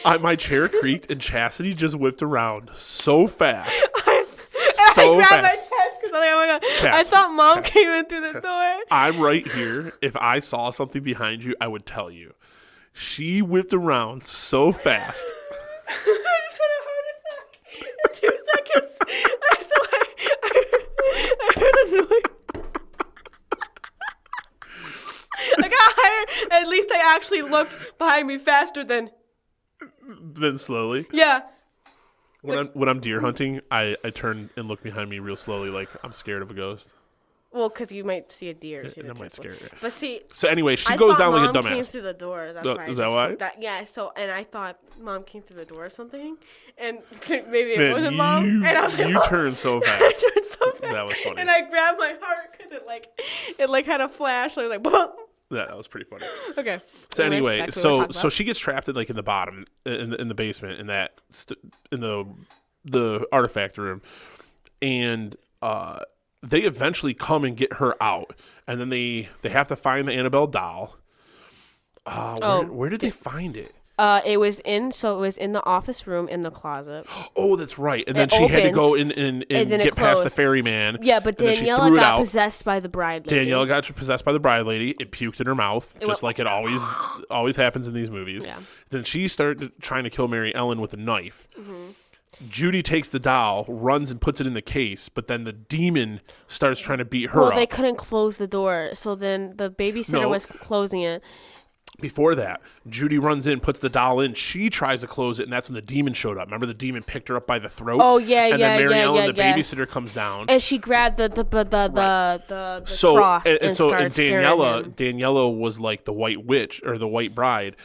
my chair creaked and Chastity just whipped around so fast. I grabbed my chest because I'm like, oh my God. I thought Mom came in through the door. I'm right here. If I saw something behind you, I would tell you. She whipped around so fast. I just had a heart attack in 2 seconds. I heard a noise. At least I actually looked behind me faster than. Then slowly. Yeah. When I'm deer hunting, I turn and look behind me real slowly, like I'm scared of a ghost. Well, because you might see a deer. And that might scare you. But see. So anyway, she I goes thought down like a Mom dumbass. came through the door. That's why. Is that why? Yeah. So, and I thought Mom came through the door or something, and maybe it Man, wasn't Mom. And I was like, you turned so fast. I turned so fast. That was funny. And I grabbed my heart because it had a flash. I was like, boom. Yeah, that was pretty funny. Okay. So anyway, back to what we were talking so about. she gets trapped in the bottom in the basement in the artifact room, and they eventually come and get her out, and then they have to find the Annabelle doll. Where did they find it? It was in the office room in the closet. Oh, that's right. And then It she had to opens, go in and and then it get past the closed. ferryman. Yeah, but and then she Daniela threw it got out. possessed by the bride lady. Danielle got possessed by the bride lady. It puked in her mouth, just went- like it always happens in these movies. Yeah. Then she started trying to kill Mary Ellen with a knife. Mm-hmm. Judy takes the doll, runs and puts it in the case, but then the demon starts trying to beat her Well, up. they couldn't close the door, so then the babysitter No. was closing it. Before that, Judy runs in, puts the doll in. She tries to close it, and that's when the demon showed up. Remember, the demon picked her up by the throat. Oh, yeah, and yeah, then Mary yeah, Ellen, yeah, the yeah. babysitter, comes down. And she grabbed the So cross and and so started and scaring him. Daniela was like the white witch or the white bride.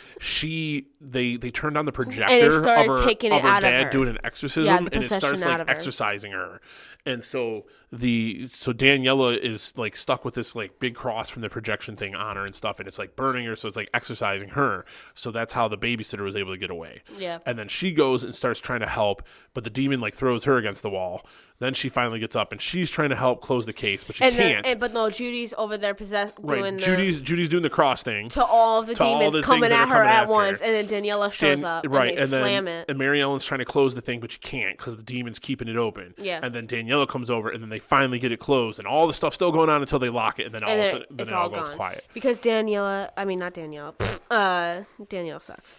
They turned on the projector started of her, taking of it her out of dad her. doing an exorcism, Yeah, the and it starts possession out like of her. exorcising her. And so Daniela is like stuck with this like big cross from the projection thing on her and stuff, and it's like burning her, so it's like exorcising her. So that's how the babysitter was able to get away. Yeah. And then she goes and starts trying to help, but the demon like throws her against the wall. Then she finally gets up and she's trying to help close the case, but she can't. But no, Judy's over there doing Judy's doing the cross thing to all of the to all demons the coming things that at are her coming at after once, her. and then Daniela shows up right, and they and then slam it. and Mary Ellen's trying to close the thing, but she can't because the demon's keeping it open. Yeah. And then Daniela comes over, and then they finally get it closed, and all the stuff's still going on until they lock it, and then all of a sudden, it's it all all goes gone. quiet. Because Daniela sucks.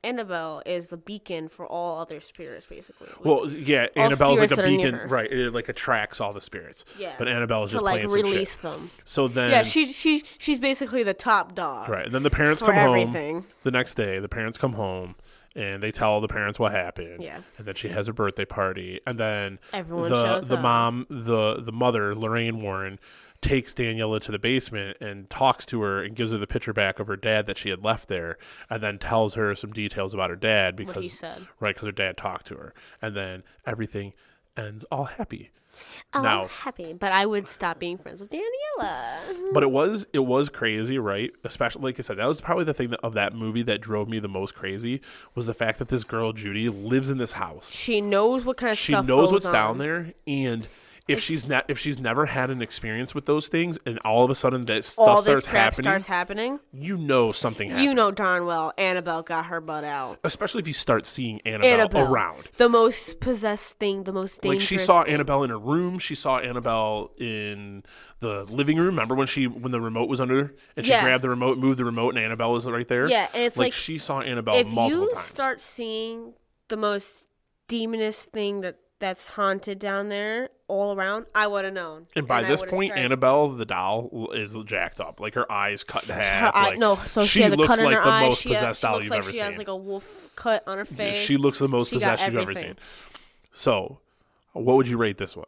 Annabelle is the beacon for all other spirits, basically. Well, yeah, all Annabelle's like spirits a that are near beacon, her. right? It like attracts all the spirits. Yeah. But Annabelle's to just like playing some release shit. them. So then, Yeah, she's basically the top dog. right, and then the parents for come everything. home the next day. The parents come home. And they tell the parents what happened. Yeah. And then she has a birthday party. And then Everyone the shows up. mom, the mother, Lorraine Warren, takes Daniela to the basement and talks to her and gives her the picture back of her dad that she had left there, and then tells her some details about her dad because What he said. right, because her dad talked to her. And then everything ends all happy. Oh, Now- I'm happy, but I would stop being friends with Daniela. But it was crazy, right? Especially, like I said, that was probably the thing of that movie that drove me the most crazy was the fact that this girl Judy lives in this house. She knows what kind of She stuff knows goes what's on. down there, and if she's never had an experience with those things, and all of a sudden that stuff All this starts crap happening, starts happening. you know something happened. You know darn well Annabelle got her butt out. Especially if you start seeing Annabelle around. The most possessed thing, the most dangerous Like she saw thing. Annabelle in her room. She saw Annabelle in the living room. Remember when the remote was under her and she Yeah. grabbed the remote, moved the remote, and Annabelle was right there? Yeah, and it's like she saw Annabelle If multiple you times. start seeing the most demonous thing that's haunted down there all around, I would have known. And by I this would've point, started- Annabelle, the doll, is jacked up. Like her eyes cut in half. her eye, like, no, so she she has a looks cut in like her the eye. most She possessed doll looks you've like ever she has seen. like a wolf cut on her face. She looks the most She got possessed you've ever everything. seen. So, what would you rate this one?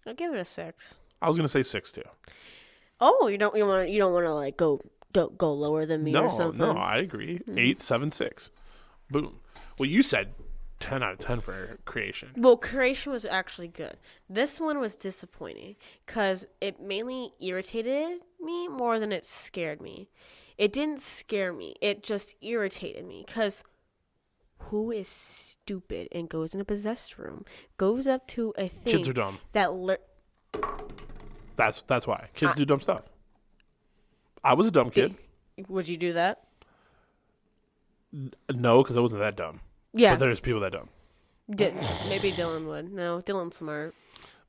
I'll give it a 6. I was gonna say 6 too. Oh, you don't want to like go lower than me or something? No, I agree. 8, 7, 6. Boom. Well, you said 10 out of 10 for creation. Well, Creation was actually good. This one was disappointing because it mainly irritated me more than it scared me. It didn't scare me. It just irritated me because who is stupid and goes in a possessed room, goes up to a thing Kids are dumb. That's why. Kids do dumb stuff. I was a dumb kid. Would you do that? No, because I wasn't that dumb. Yeah. But there's people that dumb. Maybe Dylan would. No, Dylan's smart.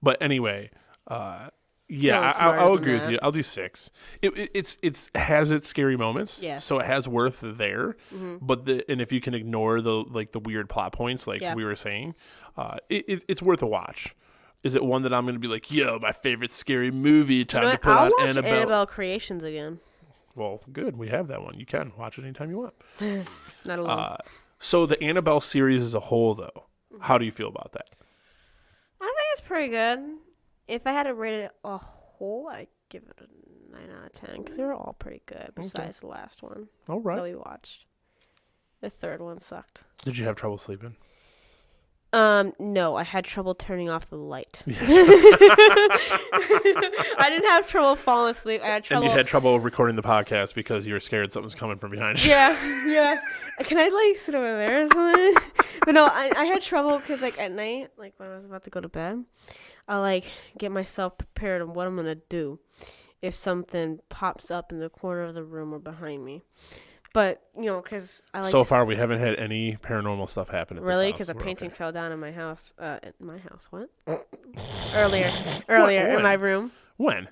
But anyway, yeah, Dylan's smarter I'll than agree with that. you. I'll do 6. It has its scary moments. Yeah. So it has worth there. But if you can ignore the weird plot points, like Yeah. we were saying, it's worth a watch. Is it one that I'm going to be like, yo, my favorite scary movie, time to put I'll on watch Annabelle? Annabelle Creations again. Well, good. We have that one. You can watch it anytime you want. Not alone. So the Annabelle series as a whole, though, how do you feel about that? I think it's pretty good. If I had to rate it a whole, I'd give it a 9 out of 10 because they were all pretty good besides the last one All right. that we watched. The third one sucked. Did you have trouble sleeping? No, I had trouble turning off the light. Yeah. I didn't have trouble falling asleep. I had trouble. And you had trouble recording the podcast because you were scared something was coming from behind you. Yeah. Can I sit over there or something? But no, I had trouble because at night, when I was about to go to bed, I get myself prepared on what I'm gonna do if something pops up in the corner of the room or behind me. But because So far, we haven't had any paranormal stuff happen. At really, because a painting fell down in my house. What? What? Earlier in my room. When?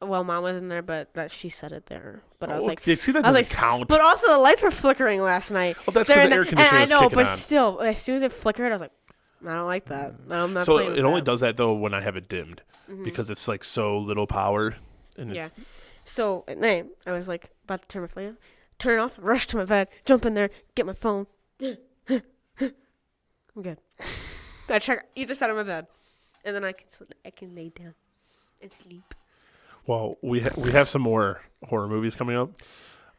Well, Mom wasn't there, but she said it there. But I was like, see, that doesn't count. But also, the lights were flickering last night. Well, that's because the air conditioner was I know, kicking but on. still, as soon as it flickered, I was like, I don't like that. I'm not So playing with it only that. does that though when I have it dimmed, because it's so little power. And Yeah. it's, So at night, I was about to turn my flame, turn it off, rush to my bed, jump in there, get my phone. I'm good. I check either side of my bed, and then I can lay down and sleep. well, we have some more horror movies coming up.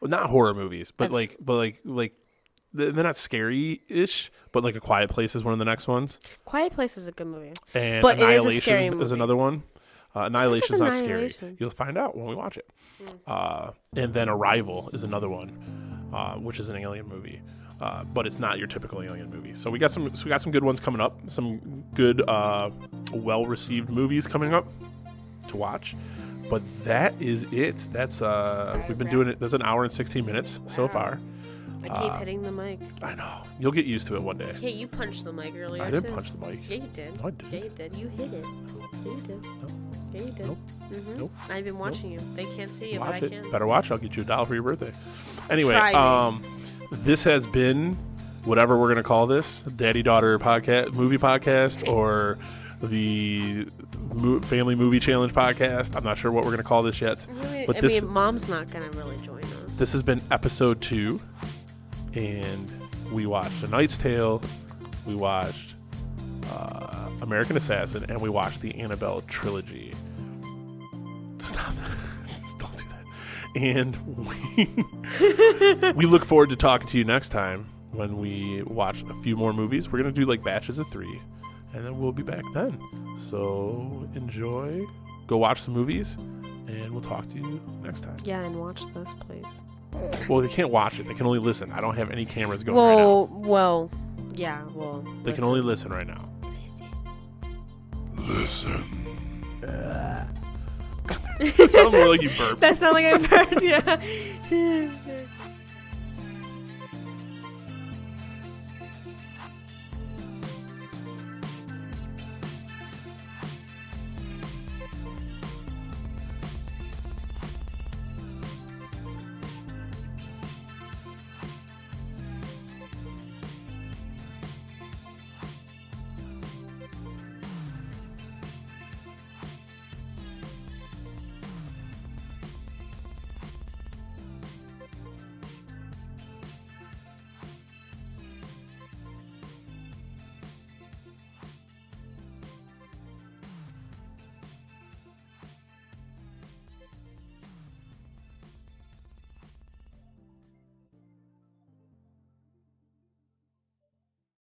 Well, not horror movies, but they're not scary-ish, but A Quiet Place is one of the next ones. Quiet Place is a good movie. And But it is a Annihilation scary movie. is another one. Annihilation's not scary. Annihilation. You'll find out when we watch it. And then Arrival is another one, which is an alien movie. But it's not your typical alien movie. So we got some good ones coming up. Some good, well-received movies coming up to watch. But that is it. That's we've been doing it. That's an hour and 16 minutes so far. I keep hitting the mic. I know. You'll get used to it one day. Hey, you punched the mic earlier. I didn't too. punch the mic. Yeah, you did. No, I didn't. Yeah, you did. You hit it. Yeah, you did. Nope. Yeah, you did. Nope. Mm-hmm. Nope. I've been watching you. They can't see you, Watch but I it. can. Better watch. I'll get you $1 for your birthday. Anyway, Try me. this has been whatever we're gonna call this, Daddy Daughter podcast, movie podcast, or the Family Movie Challenge podcast. I'm not sure what we're gonna call this yet. But I this mean, Mom's not gonna really join us. this has been episode 2, and we watched A Knight's Tale, we watched American Assassin, and we watched the Annabelle trilogy. Stop that. Don't do that. And we look forward to talking to you next time when we watch a few more movies. We're going to do batches of 3, and then we'll be back then. So enjoy, go watch some movies, and we'll talk to you next time. Yeah, and watch this, please. Well, they can't watch it. They can only listen. I don't have any cameras going right now. Well, They can only listen right now. Listen. It sounded more like you burped. That sounded like I burped, yeah.